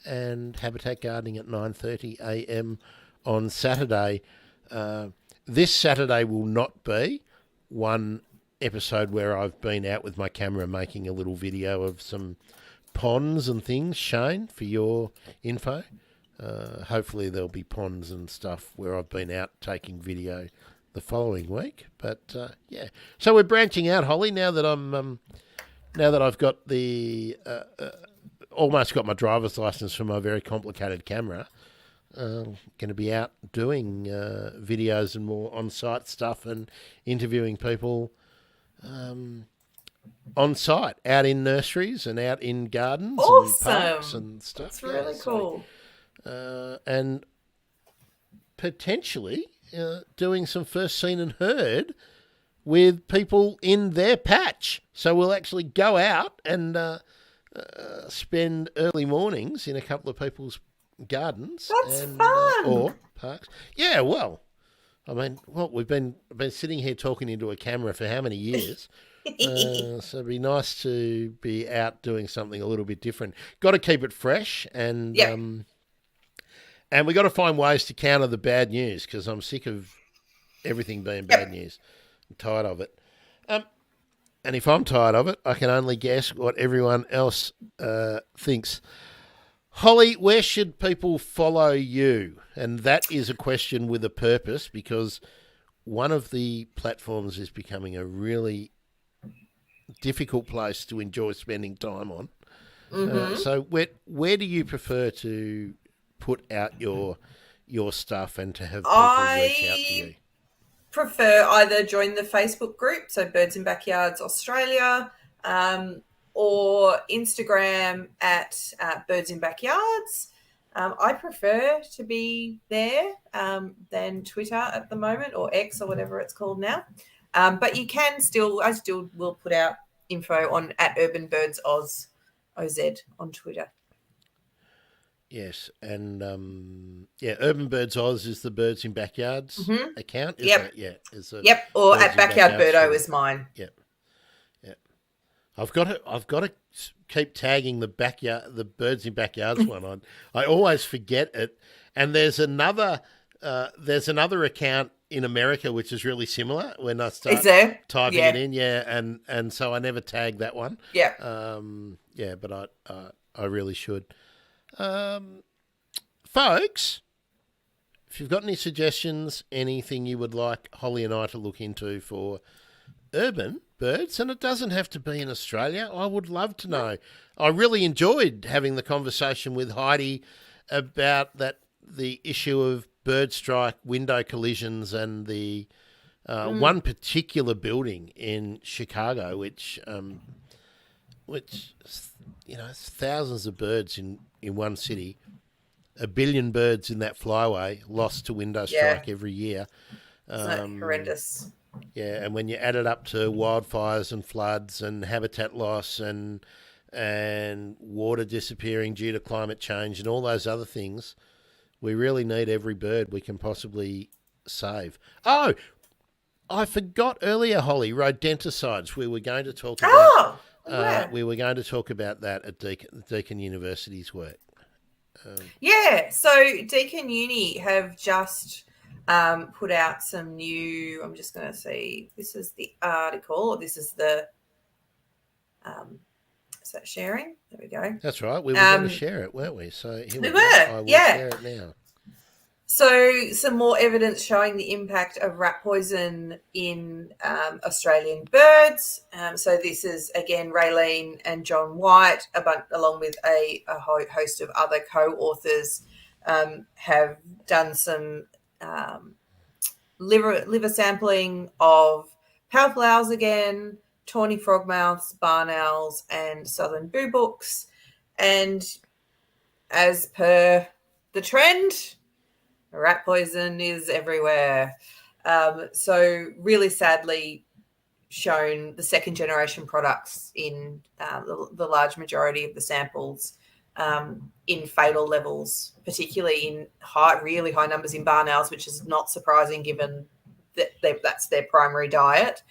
and Habitat Gardening at 9:30 a.m. on Saturday. This Saturday will not be one episode where I've been out with my camera making a little video of some ponds and things, Shane, for your info. Hopefully there'll be ponds and stuff where I've been out taking video the following week. But yeah, so we're branching out, Holly. Now that I've got the almost got my driver's license for my very complicated camera, going to be out doing videos and more on-site stuff and interviewing people on site, out in nurseries and out in gardens and parks and stuff. That's really cool. And potentially doing some first seen and heard with people in their patch. So we'll actually go out and spend early mornings in a couple of people's gardens. That's fun. Or parks. Yeah, well, I mean, we've been sitting here talking into a camera for how many years? So it'd be nice to be out doing something a little bit different. Got to keep it fresh, and we got to find ways to counter the bad news, because I'm sick of everything being bad news. I'm tired of it. And if I'm tired of it, I can only guess what everyone else thinks. Holly, where should people follow you? And that is a question with a purpose, because one of the platforms is becoming a really difficult place to enjoy spending time on. So where do you prefer to put out your stuff and to have people reach out to you? Prefer either join the Facebook group, so Birds in Backyards Australia, or Instagram at Birds in Backyards. I prefer to be there than Twitter at the moment, or X or whatever it's called now. But you can I still will put out info on at Urban Birds Oz on Twitter. Yes, and Urban Birds Oz is the Birds in Backyards account. Or at Backyard Birdo is mine. Yep. I've got to keep tagging the Birds in Backyards one. I always forget it. And there's another account in America which is really similar when I start typing it in. And so I never tag that one. Yeah. But I really should. Folks, if you've got any suggestions, anything you would like Holly and I to look into for urban birds, and it doesn't have to be in Australia, I would love to know. I really enjoyed having the conversation with Heidi about the issue of bird strike window collisions and the One particular building in Chicago, which it's thousands of birds in one city, 1 billion birds in that flyway lost to window strike every year. Isn't that horrendous? Yeah, and when you add it up to wildfires and floods and habitat loss and water disappearing due to climate change and all those other things, we really need every bird we can possibly save. Oh, I forgot earlier, Holly, rodenticides. We were going to talk about. We were going to talk about that at Deakin University's work. So Deakin Uni have just put out some new. I'm just going to see. This is the article. Or this is the. Is that sharing? There we go. That's right. We were going to share it, weren't we? So here we were. I will share it now. So some more evidence showing the impact of rat poison in Australian birds. So this is, again, Raylene and John White, along with a host of other co-authors, have done some liver sampling of powerful owls again, tawny frogmouths, barn owls, and southern boorbooks. And as per the trend, rat poison is everywhere. So really sadly shown the second generation products in the large majority of the samples in fatal levels, particularly in really high numbers in barn owls, which is not surprising given that that's their primary diet.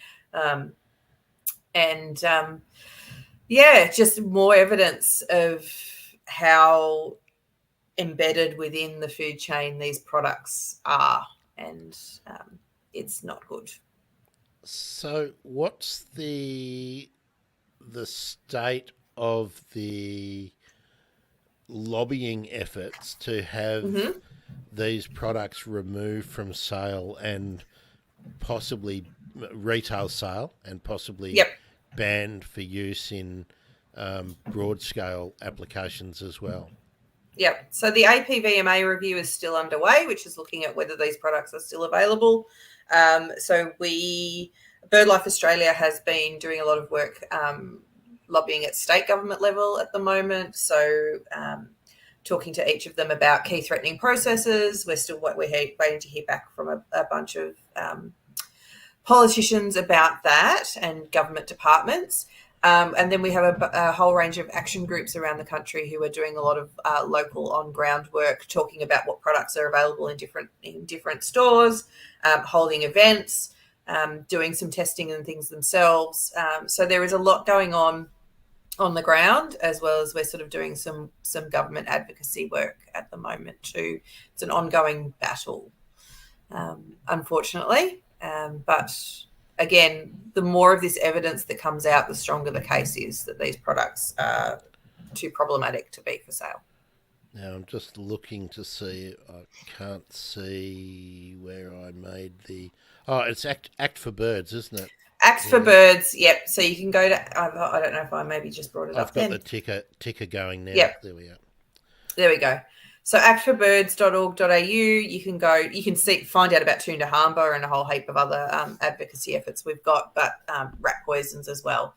Just more evidence of how embedded within the food chain these products are, and it's not good. So what's the state of the lobbying efforts to have these products removed from sale and possibly retail sale and possibly banned for use in broad scale applications as well? Yep. So the APVMA review is still underway, which is looking at whether these products are still available. Birdlife Australia has been doing a lot of work lobbying at state government level at the moment. So talking to each of them about key threatening processes. We're waiting to hear back from a bunch of politicians about that and government departments. And then we have a whole range of action groups around the country who are doing a lot of local on-ground work, talking about what products are available in different stores, holding events, doing some testing and things themselves. So there is a lot going on the ground, as well as we're sort of doing some government advocacy work at the moment too. It's an ongoing battle, unfortunately. But again, the more of this evidence that comes out, the stronger the case is that these products are too problematic to be for sale. Now, I'm just looking to see. I can't see where I made the... Oh, it's Act for Birds, isn't it? Act for Birds, yep. So you can go to... I don't know if I maybe just brought it up. I've got the ticker going now. Yep. There we go. There we go. So actforbirds.org.au, you can go, you can find out about Toondah Harbour and a whole heap of other advocacy efforts we've got, but rat poisons as well.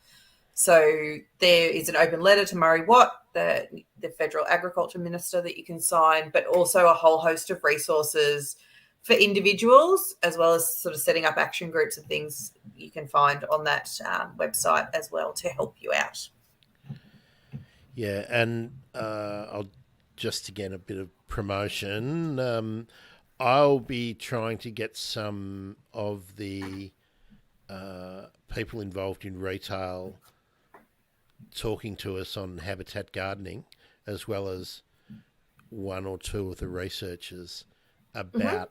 So there is an open letter to Murray Watt, the Federal Agriculture Minister, that you can sign, but also a whole host of resources for individuals, as well as sort of setting up action groups and things you can find on that website as well to help you out. Yeah, and I'll just to get a bit of promotion, I'll be trying to get some of the people involved in retail talking to us on habitat gardening, as well as one or two of the researchers about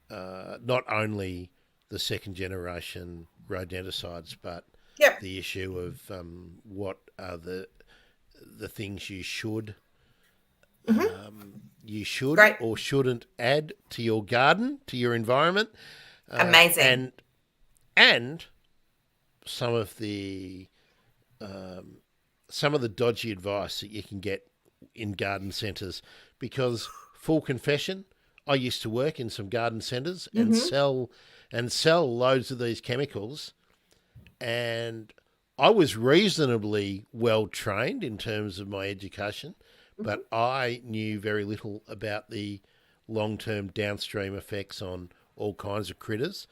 not only the second generation rodenticides, but the issue of what are the things you should or shouldn't add to your garden, to your environment. Amazing. And some of the dodgy advice that you can get in garden centres, because full confession, I used to work in some garden centres and sell and sell loads of these chemicals. And I was reasonably well trained in terms of my education, but I knew very little about the long-term downstream effects on all kinds of critters,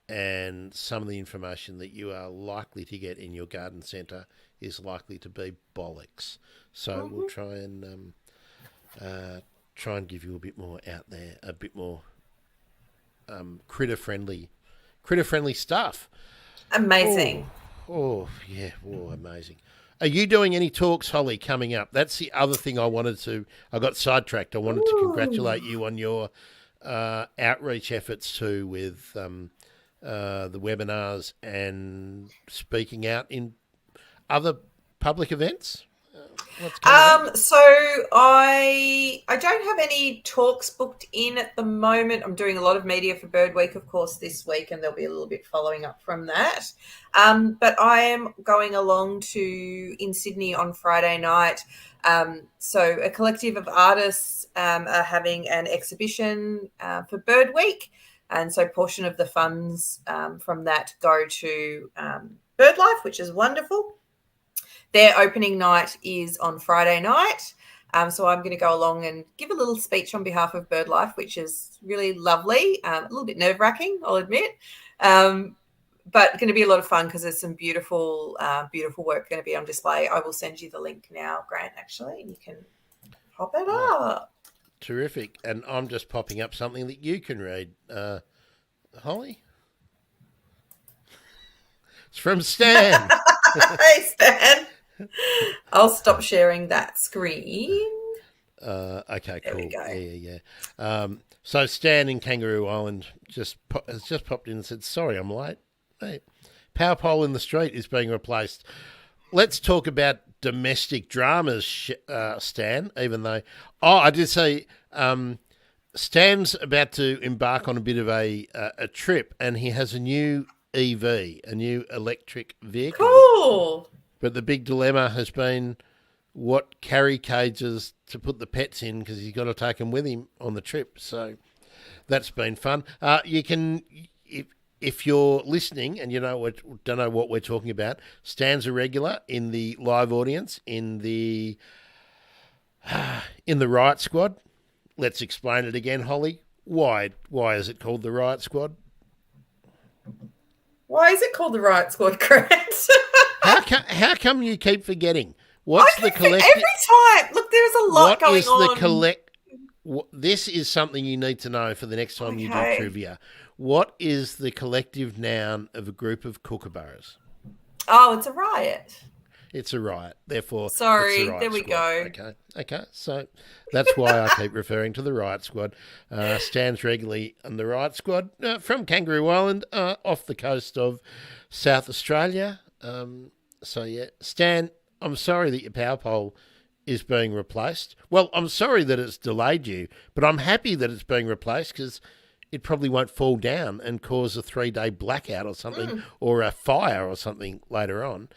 and some of the information that you are likely to get in your garden centre is likely to be bollocks. So we'll try and give you a bit more out there, a bit more critter-friendly stuff. Amazing. Amazing. Are you doing any talks, Holly, coming up? That's the other thing I got sidetracked. I wanted to congratulate you on your outreach efforts too, with the webinars and speaking out in other public events. So I don't have any talks booked in at the moment. I'm doing a lot of media for Bird Week, of course, this week, and there'll be a little bit following up from that. But I am going along in Sydney on Friday night. So a collective of artists are having an exhibition for Bird Week, and so a portion of the funds from that go to Birdlife, which is wonderful. Their opening night is on Friday night. So I'm going to go along and give a little speech on behalf of Birdlife, which is really lovely, a little bit nerve-wracking, I'll admit, but going to be a lot of fun because there's some beautiful, beautiful work going to be on display. I will send you the link now, Grant, actually, and you can pop it up. Terrific. And I'm just popping up something that you can read, Holly. It's from Stan. Hey, Stan. I'll stop sharing that screen. Okay, there cool. We go. Yeah. So Stan in Kangaroo Island has just popped in and said, "Sorry, I'm late. Hey, power pole in the street is being replaced." Let's talk about domestic dramas, Stan. Even though, I did say Stan's about to embark on a bit of a trip, and he has a new EV, a new electric vehicle. Cool. But the big dilemma has been what carry cages to put the pets in, because he's got to take them with him on the trip. So that's been fun. You can, if you're listening and don't know what we're talking about, Stan's a regular in the live audience in the Riot Squad. Let's explain it again, Holly. Why is it called the Riot Squad? Why is it called the Riot Squad, Grant? How come you keep forgetting? What's the collective? Every time. Look, there's a lot going on. This is something you need to know for the next time you do trivia. What is the collective noun of a group of kookaburras? Oh, it's a riot. It's a riot. Therefore, sorry, it's the Riot there we Squad. go. Okay. So that's why I keep referring to the Riot Squad. Stan's regularly on the Riot Squad from Kangaroo Island, off the coast of South Australia. So yeah, Stan, I'm sorry that your power pole is being replaced. Well, I'm sorry that it's delayed you, but I'm happy that it's being replaced because it probably won't fall down and cause a 3-day blackout or something, or a fire or something later on.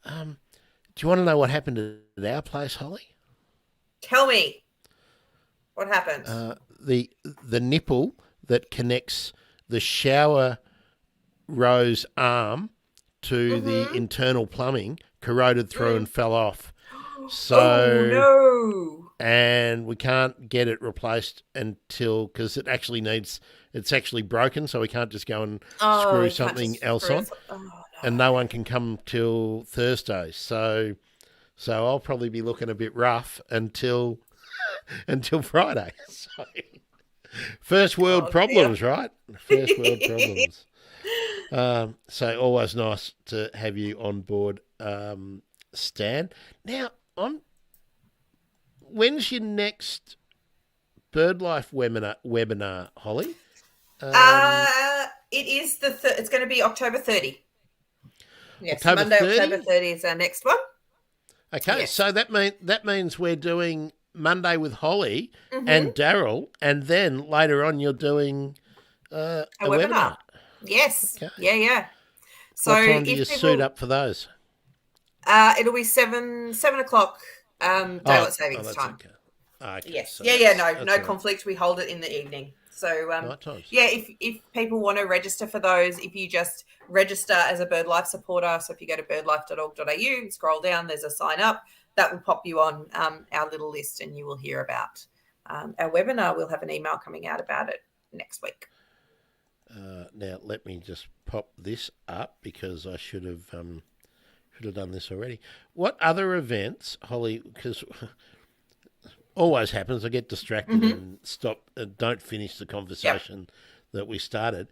Do you want to know what happened at our place, Holly? Tell me. What happened? The nipple that connects the shower rose arm to the internal plumbing corroded through and fell off. So, no. And we can't get it replaced because it's actually broken, so we can't just go and screw something else on. No. And no one can come till Thursday. So I'll probably be looking a bit rough until Friday. So, first world problems, right? First world problems. So always nice to have you on board, Stan. Now, when's your next Birdlife webinar, Holly? It is it's going to be October 30. Yes, October Monday, 30? October 30 is our next one. Okay, yes. So that means we're doing Monday with Holly and Daryl, and then later on you're doing a webinar. Yes. Okay. Yeah. So what time do you suit up for those? It'll be 7 o'clock daylight savings time. Okay, Yes. so No that's all right. conflict. We hold it in the evening. So, Night times. yeah, if people want to register for those, if you just register as a BirdLife supporter, so if you go to birdlife.org.au and scroll down, there's a sign up that will pop you on our little list, and you will hear about our webinar. We'll have an email coming out about it next week. Now let me just pop this up because I should have done this already. What other events, Holly? Because always happens, I get distracted and stop and don't finish the conversation that we started.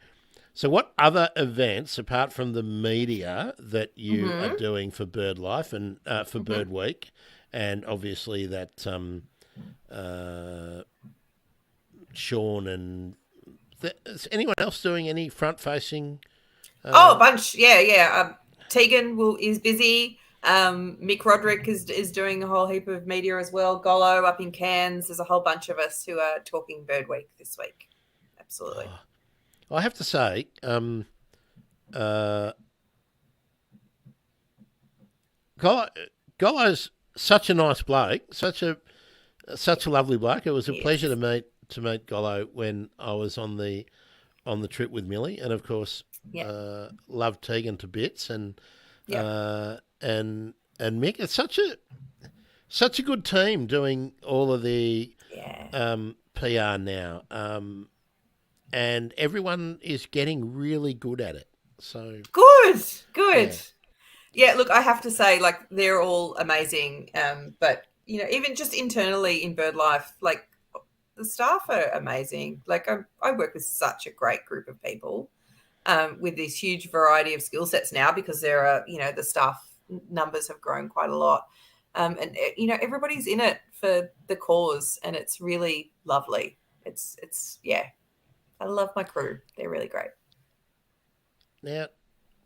So what other events, apart from the media, that you are doing for BirdLife and for Bird Week, and obviously that Sean and is anyone else doing any front-facing? A bunch. Yeah. Tegan is busy. Mick Roderick is doing a whole heap of media as well. Golo up in Cairns. There's a whole bunch of us who are talking Bird Week this week. Absolutely. I have to say, Golo's such a nice bloke, such a lovely bloke. It was a pleasure to meet Golo when I was on the trip with Millie, and of course, loved Tegan to bits, and Mick. It's such a good team doing all of the PR now, and everyone is getting really good at it. So good. Yeah, look, I have to say, like, they're all amazing. But even just internally in BirdLife, like, the staff are amazing. Like, I work with such a great group of people with this huge variety of skill sets now, because there are, the staff numbers have grown quite a lot. And everybody's in it for the cause, and it's really lovely. It's I love my crew. They're really great. Now,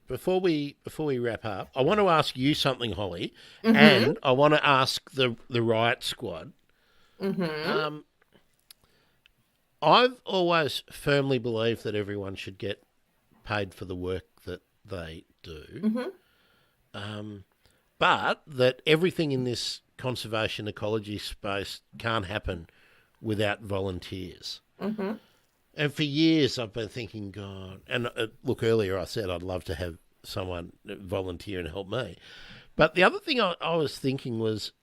before we wrap up, I want to ask you something, Holly, and I want to ask the Riot Squad. I've always firmly believed that everyone should get paid for the work that they do, but that everything in this conservation ecology space can't happen without volunteers. And for years I've been thinking, God, and look, earlier I said I'd love to have someone volunteer and help me. But the other thing I was thinking was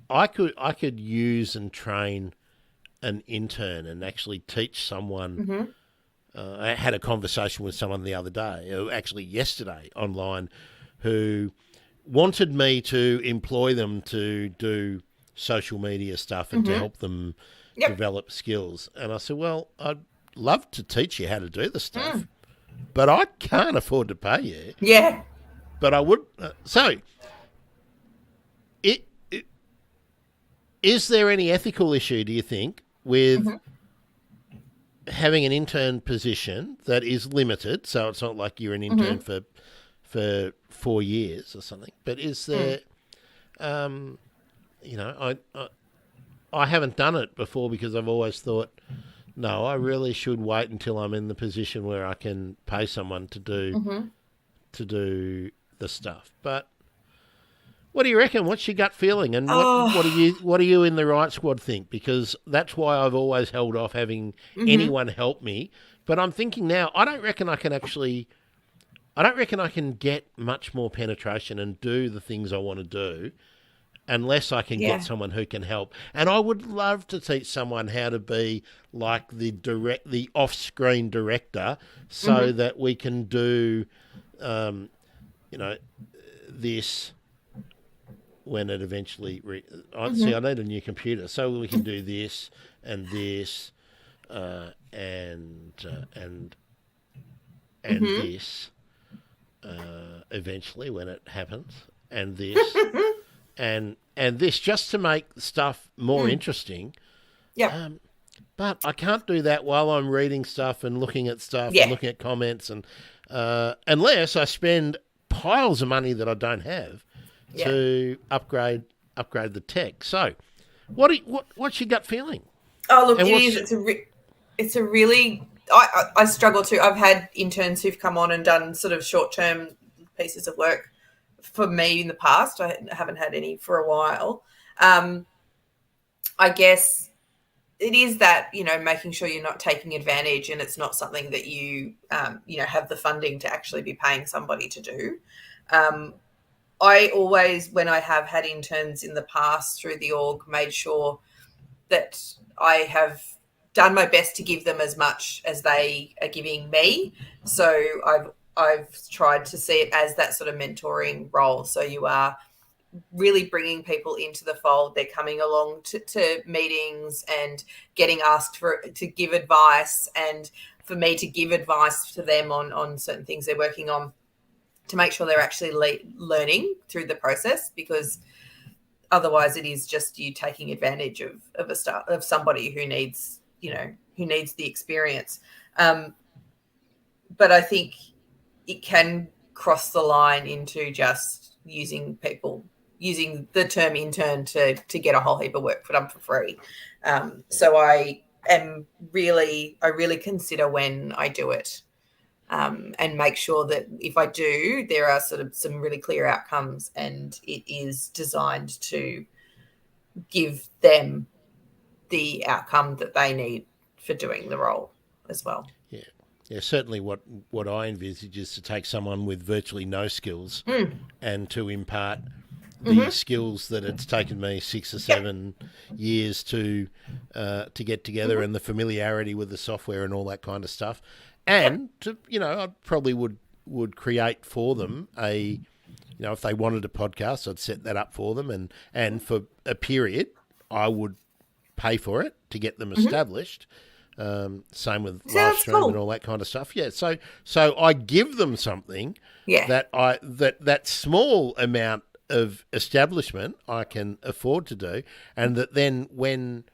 I could use and train an intern and actually teach someone. I had a conversation with someone the other day, actually yesterday online, who wanted me to employ them to do social media stuff and to help them develop skills. And I said, well, I'd love to teach you how to do the stuff, but I can't afford to pay you. Yeah. But I would. Is there any ethical issue, do you think, with having an intern position that is limited? So it's not like you're an intern for 4 years or something. But is there, I haven't done it before because I've always thought, no, I really should wait until I'm in the position where I can pay someone to do the stuff. But what do you reckon? What's your gut feeling? And what do you in the Riot Squad think? Because that's why I've always held off having anyone help me. But I'm thinking now, I don't reckon I can get much more penetration and do the things I want to do unless I can get someone who can help. And I would love to teach someone how to be like the off-screen director, so that we can do, this when it eventually. See, I need a new computer, so we can do this and this, and this. Eventually, when it happens, and this. And this, just to make stuff more interesting. Yeah. But I can't do that while I'm reading stuff and looking at stuff and looking at comments, and unless I spend piles of money that I don't have to upgrade the tech. So, what's your gut feeling? Oh, look, it is. It's a really. I struggle too. I've had interns who've come on and done sort of short-term pieces of work for me in the past. I haven't had any for a while. I guess it is that, making sure you're not taking advantage and it's not something that you, have the funding to actually be paying somebody to do. I always, when I have had interns in the past through the org, made sure that I have done my best to give them as much as they are giving me. So I've tried to see it as that sort of mentoring role. So you are really bringing people into the fold. They're coming along to meetings and getting asked to give advice, and for me to give advice to them on certain things they're working on, to make sure they're actually learning through the process, because otherwise it is just you taking advantage of somebody who needs the experience. But I think it can cross the line into just using the term intern to get a whole heap of work done for free. So I really consider when I do it, and make sure that if I do, there are sort of some really clear outcomes, and it is designed to give them the outcome that they need for doing the role as well. Yeah. Yeah, certainly what I envisage is to take someone with virtually no skills and to impart the skills that it's taken me 6 or 7 years to get together, and the familiarity with the software and all that kind of stuff. And to, I probably would create for them if they wanted a podcast, I'd set that up for them, and for a period, I would pay for it to get them established. Same with live stream and all that kind of stuff. Yeah, so I give them something that small amount of establishment I can afford to do, and that then when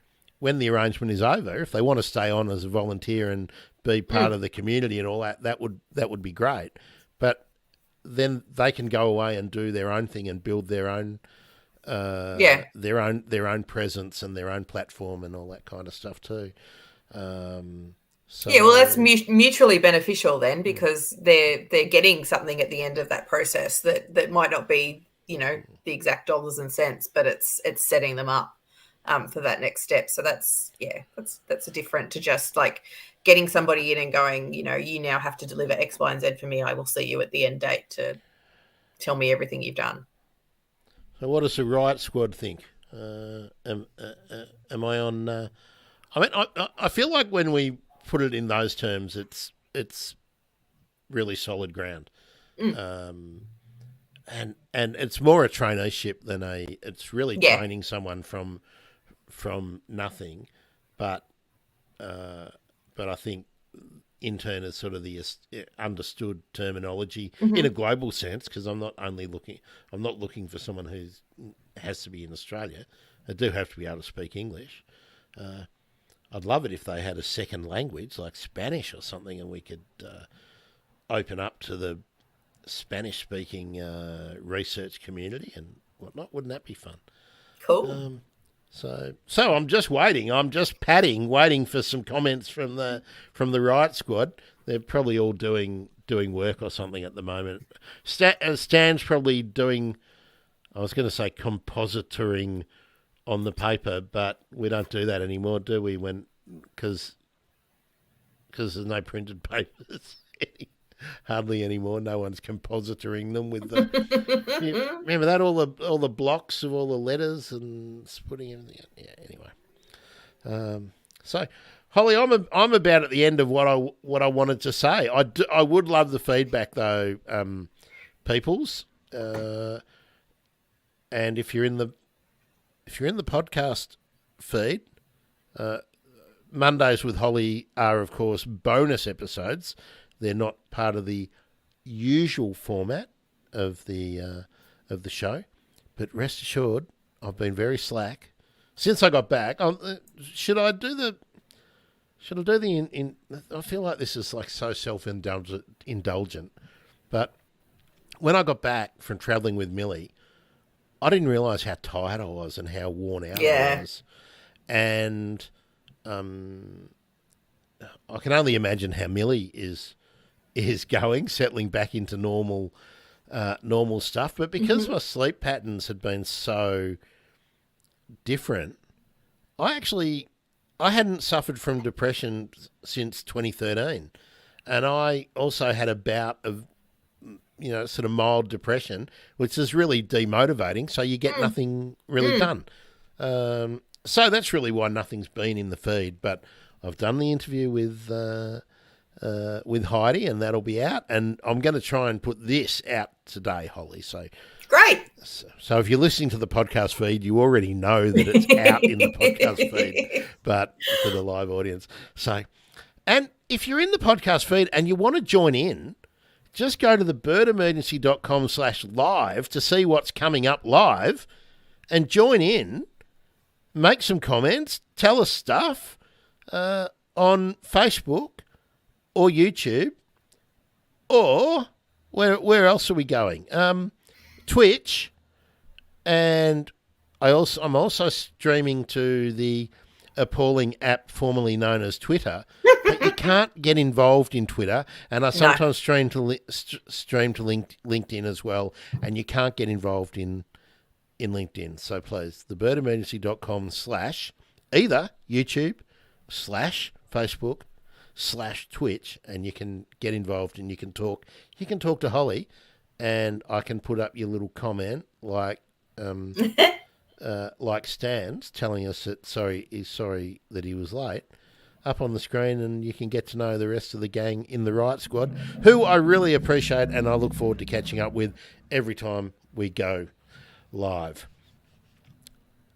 the arrangement is over, if they want to stay on as a volunteer and be part of the community and all that would be great. But then they can go away and do their own thing and build their own their own presence and their own platform and all that kind of stuff too. That's mutually beneficial then, because they're getting something at the end of that process that might not be the exact dollars and cents, but it's setting them up for that next step. So that's different to just like getting somebody in and going, you now have to deliver X, Y, and Z for me. I will see you at the end date to tell me everything you've done. So what does the Riot Squad think? Am I on? I feel like when we put it in those terms, it's really solid ground, and it's more a traineeship than it's really training someone from nothing, but I think intern is sort of the understood terminology in a global sense, because I'm not looking for someone who has to be in Australia. They do have to be able to speak English. I'd love it if they had a second language like Spanish or something, and we could open up to the Spanish-speaking research community and whatnot. Wouldn't that be fun? Cool. So I'm just waiting. I'm just waiting for some comments from the Riot Squad. They're probably all doing work or something at the moment. Stan's probably doing, I was going to say compositoring on the paper, but we don't do that anymore, do we? Because there's no printed papers hardly anymore. No one's compositoring them with the. Remember that, all the blocks of all the letters and splitting everything out. Yeah. Anyway, so Holly, I'm about at the end of what I wanted to say. I would love the feedback though, peoples, and if you're in the podcast feed, Mondays with Holly are, of course, bonus episodes. They're not part of the usual format of the show. But rest assured, I've been very slack since I got back. Should I do the? I feel like this is like so self-indulgent, but when I got back from travelling with Millie, I didn't realise how tired I was and how worn out I was. And I can only imagine how Millie is going, settling back into normal stuff. But because my sleep patterns had been so different, I hadn't suffered from depression since 2013, and I also had a bout of sort of mild depression, which is really demotivating. So you get nothing really done. So that's really why nothing's been in the feed. But I've done the interview with Heidi, and that'll be out. And I'm going to try and put this out today, Holly. So Great. So if you're listening to the podcast feed, you already know that it's out in the podcast feed, but for the live audience. So, and if you're in the podcast feed and you want to join in, just go to the birdemergency.com/live to see what's coming up live and join in, make some comments, tell us stuff on Facebook or YouTube, or where else are we going? Twitch, and I'm also streaming to the appalling app formerly known as Twitter, but you can't get involved in Twitter, and I sometimes stream to LinkedIn as well, and you can't get involved in LinkedIn. So please, thebirdemergency.com/ either YouTube / Facebook / Twitch, and you can get involved and you can talk. You can talk to Holly, and I can put up your little comment like Stan's telling us that he's sorry that he was late, up on the screen, and you can get to know the rest of the gang in the Riot Squad, who I really appreciate and I look forward to catching up with every time we go live.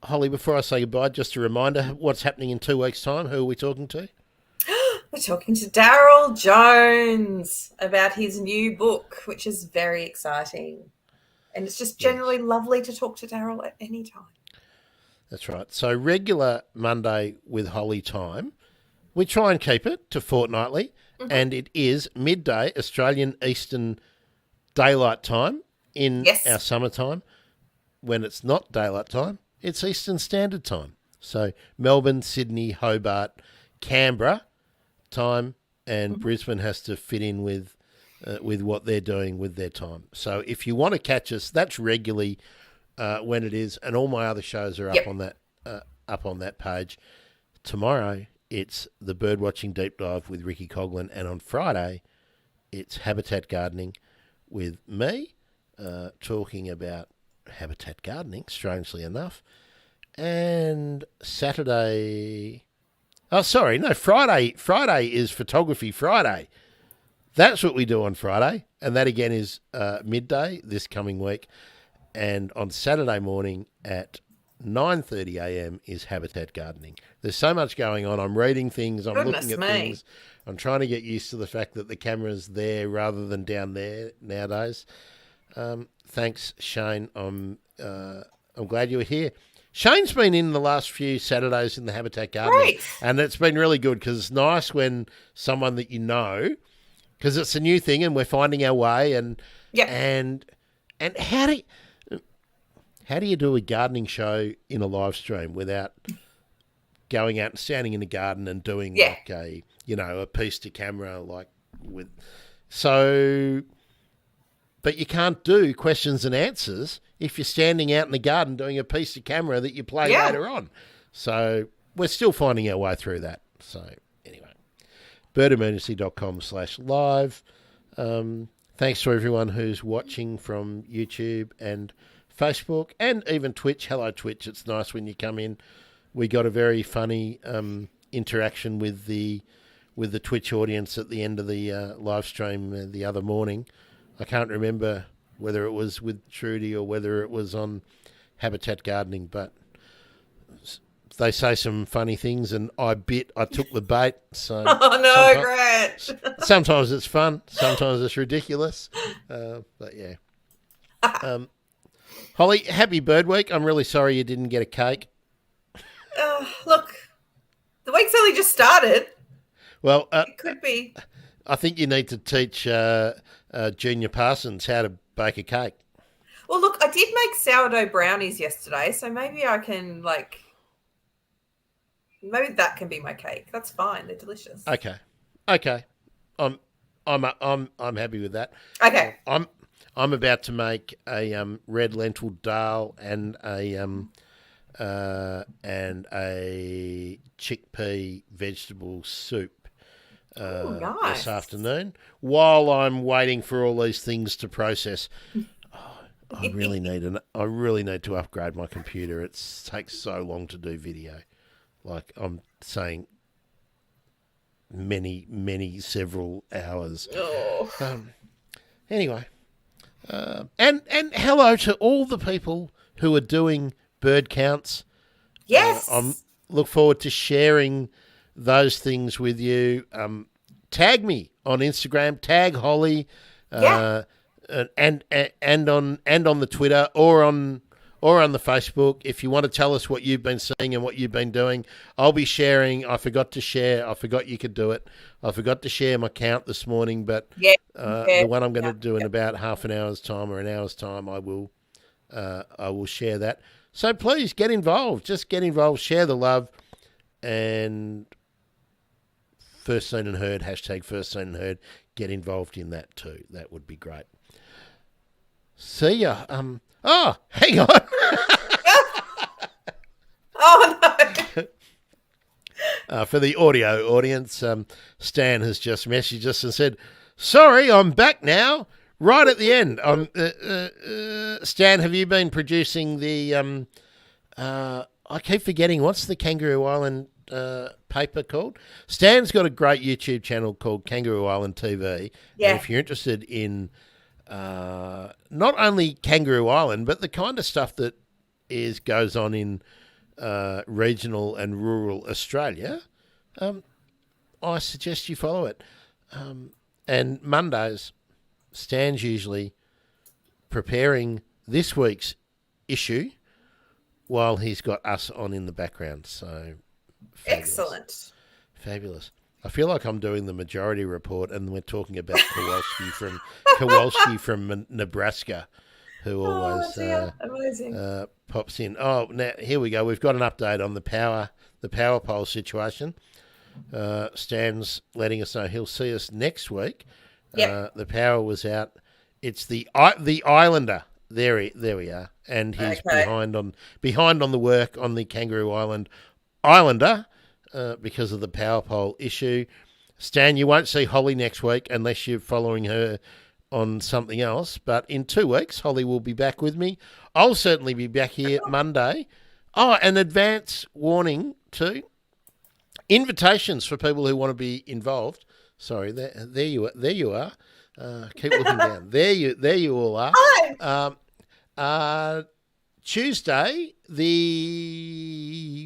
Holly, before I say goodbye, just a reminder, what's happening in 2 weeks' time? Who are we talking to? We're talking to Daryl Jones about his new book, which is very exciting. And it's just generally lovely to talk to Daryl at any time. That's right. So regular Monday with Holly time. We try and keep it to fortnightly, and it is midday Australian Eastern Daylight Time in our summertime. When it's not daylight time, it's Eastern Standard Time. So Melbourne, Sydney, Hobart, Canberra time, and Brisbane has to fit in with what they're doing with their time. So if you want to catch us, that's regularly when it is, and all my other shows are up on that page. Tomorrow it's the Birdwatching Deep Dive with Ricky Coughlin, and on Friday it's Habitat Gardening with me, talking about habitat gardening, strangely enough. And Friday is Photography Friday. That's what we do on Friday, and that again is midday this coming week. And on Saturday morning at 9:30 a.m. is Habitat Gardening. There's so much going on. I'm reading things. I'm looking at things. I'm trying to get used to the fact that the camera's there rather than down there nowadays. Thanks, Shane. I'm glad you were here. Shane's been in the last few Saturdays in the Habitat Gardening, and it's been really good because it's nice when someone that you know, because it's a new thing and we're finding our way. And how do you do a gardening show in a live stream without going out and standing in the garden and doing like a piece to camera but you can't do questions and answers if you're standing out in the garden doing a piece of camera that you play later on. So we're still finding our way through that. So anyway, birdemergency.com/live. Thanks to everyone who's watching from YouTube and Facebook and even Twitch. Hello, Twitch. It's nice when you come in. We got a very funny interaction with the Twitch audience at the end of the live stream the other morning. I can't remember whether it was with Trudy or whether it was on Habitat Gardening, but they say some funny things, and I took the bait. So Gretch. Sometimes it's fun, sometimes it's ridiculous, but yeah. Holly, happy Bird Week. I'm really sorry you didn't get a cake. Look, the week's only just started. Well, it could be. I think you need to teach Junior Parsons how to bake a cake. Well, look, I did make sourdough brownies yesterday, so maybe I can maybe that can be my cake. That's fine. They're delicious. Okay. I'm happy with that. Okay. I'm about to make a red lentil dal and a and a chickpea vegetable soup nice. this afternoon while I'm waiting for all these things to process. I really need to upgrade my computer. It takes so long to do video. Like I'm saying, several hours. Oh. Anyway, and hello to all the people who are doing bird counts. Yes. I look forward to sharing those things with you. Tag me on Instagram. Tag Holly. And on the Twitter or on the Facebook. If you want to tell us what you've been seeing and what you've been doing, I'll be sharing. I forgot to share. I forgot you could do it. I forgot to share my count this morning, but the one I'm going to do in about half an hour's time or an hour's time, I will share that. So please get involved. Just get involved. Share the love. And First Seen and Heard, hashtag First Seen and Heard. Get involved in that too. That would be great. See ya. Hang on. Oh, no. For the audio audience, Stan has just messaged us and said, sorry, I'm back now. Right at the end. Stan, have you been producing the... I keep forgetting, what's the Kangaroo Island paper called? Stan's got a great YouTube channel called Kangaroo Island TV. Yeah. And if you're interested in not only Kangaroo Island, but the kind of stuff that goes on in regional and rural Australia, I suggest you follow it. And Mondays, Stan's usually preparing this week's issue while he's got us on in the background. So fabulous. Excellent. Fabulous. I feel like I'm doing the Majority Report and we're talking about Kowalski from Nebraska, who always amazing. pops in. Oh, now here we go. We've got an update on the power pole situation. Stan's letting us know he'll see us next week. Yep. The power was out. It's the Islander. There we are, and he's behind on the work on the Kangaroo Islander because of the power pole issue. Stan, you won't see Holly next week unless you're following her on something else. But in 2 weeks, Holly will be back with me. I'll certainly be back here Monday. Oh, an advance warning too. Invitations for people who want to be involved. Sorry, there you are. Keep looking down. There you all are. Tuesday,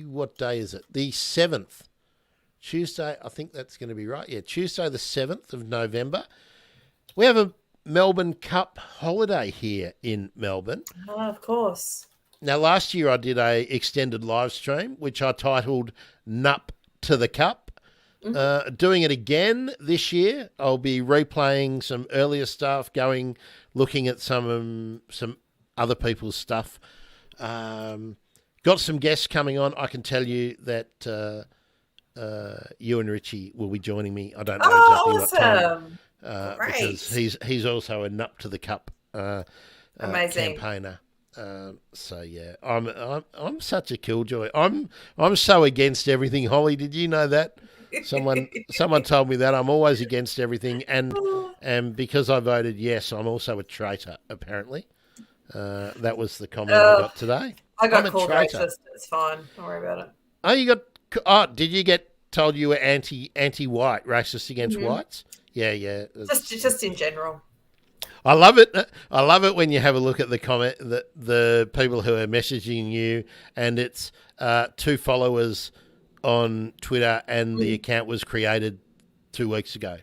what day is it? The 7th. Tuesday, I think that's going to be right. Yeah, Tuesday the 7th of November. We have a Melbourne Cup holiday here in Melbourne. Oh, of course. Now, last year I did a extended live stream, which I titled Nup to the Cup. Doing it again this year. I'll be replaying some earlier stuff, looking at some other people's stuff. Got some guests coming on. I can tell you that you and Richie will be joining me. I don't know exactly what time, because he's also a Nup to the Cup amazing campaigner. So yeah, I'm such a killjoy. I'm so against everything. Holly, did you know that? Someone told me that I'm always against everything, and because I voted yes, I'm also a traitor. Apparently, that was the comment I got today. I got called racist. It's fine. Don't worry about it. Oh, you got? Oh, did you get told you were anti-white, racist against whites? Yeah. Just in general. I love it. I love it when you have a look at the comment, the people who are messaging you, and it's 2 followers on Twitter, and the account was created 2 weeks ago.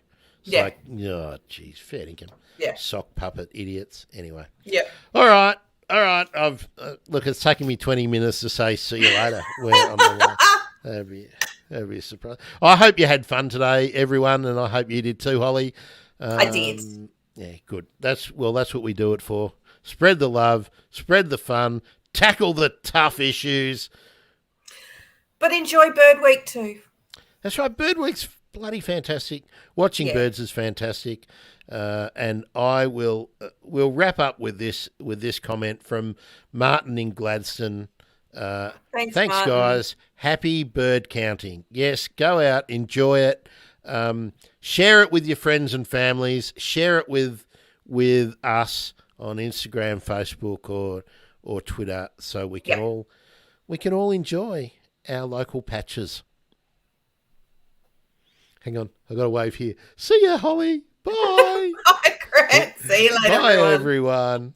It's like, oh, geez, fair dinkum. Yeah. Sock puppet idiots. Anyway. Yeah. All right. I've look, it's taken me 20 minutes to say see you later. That'd be a surprise. I hope you had fun today, everyone, and I hope you did too, Holly. I did. Yeah, good. That's what we do it for. Spread the love, spread the fun, tackle the tough issues. But enjoy Bird Week too. That's right. Bird Week's bloody fantastic. Watching birds is fantastic. And I will we'll wrap up with this comment from Martin in Gladstone. Thanks, Thanks, Martin. guys. Happy bird counting. Yes, go out, enjoy it. Share it with your friends and families. Share it with us on Instagram, Facebook, or Twitter, so we can all enjoy our local patches. Hang on, I got a wave here. See ya, Holly. Bye. Bye, Grant. See you later, Bye, everyone.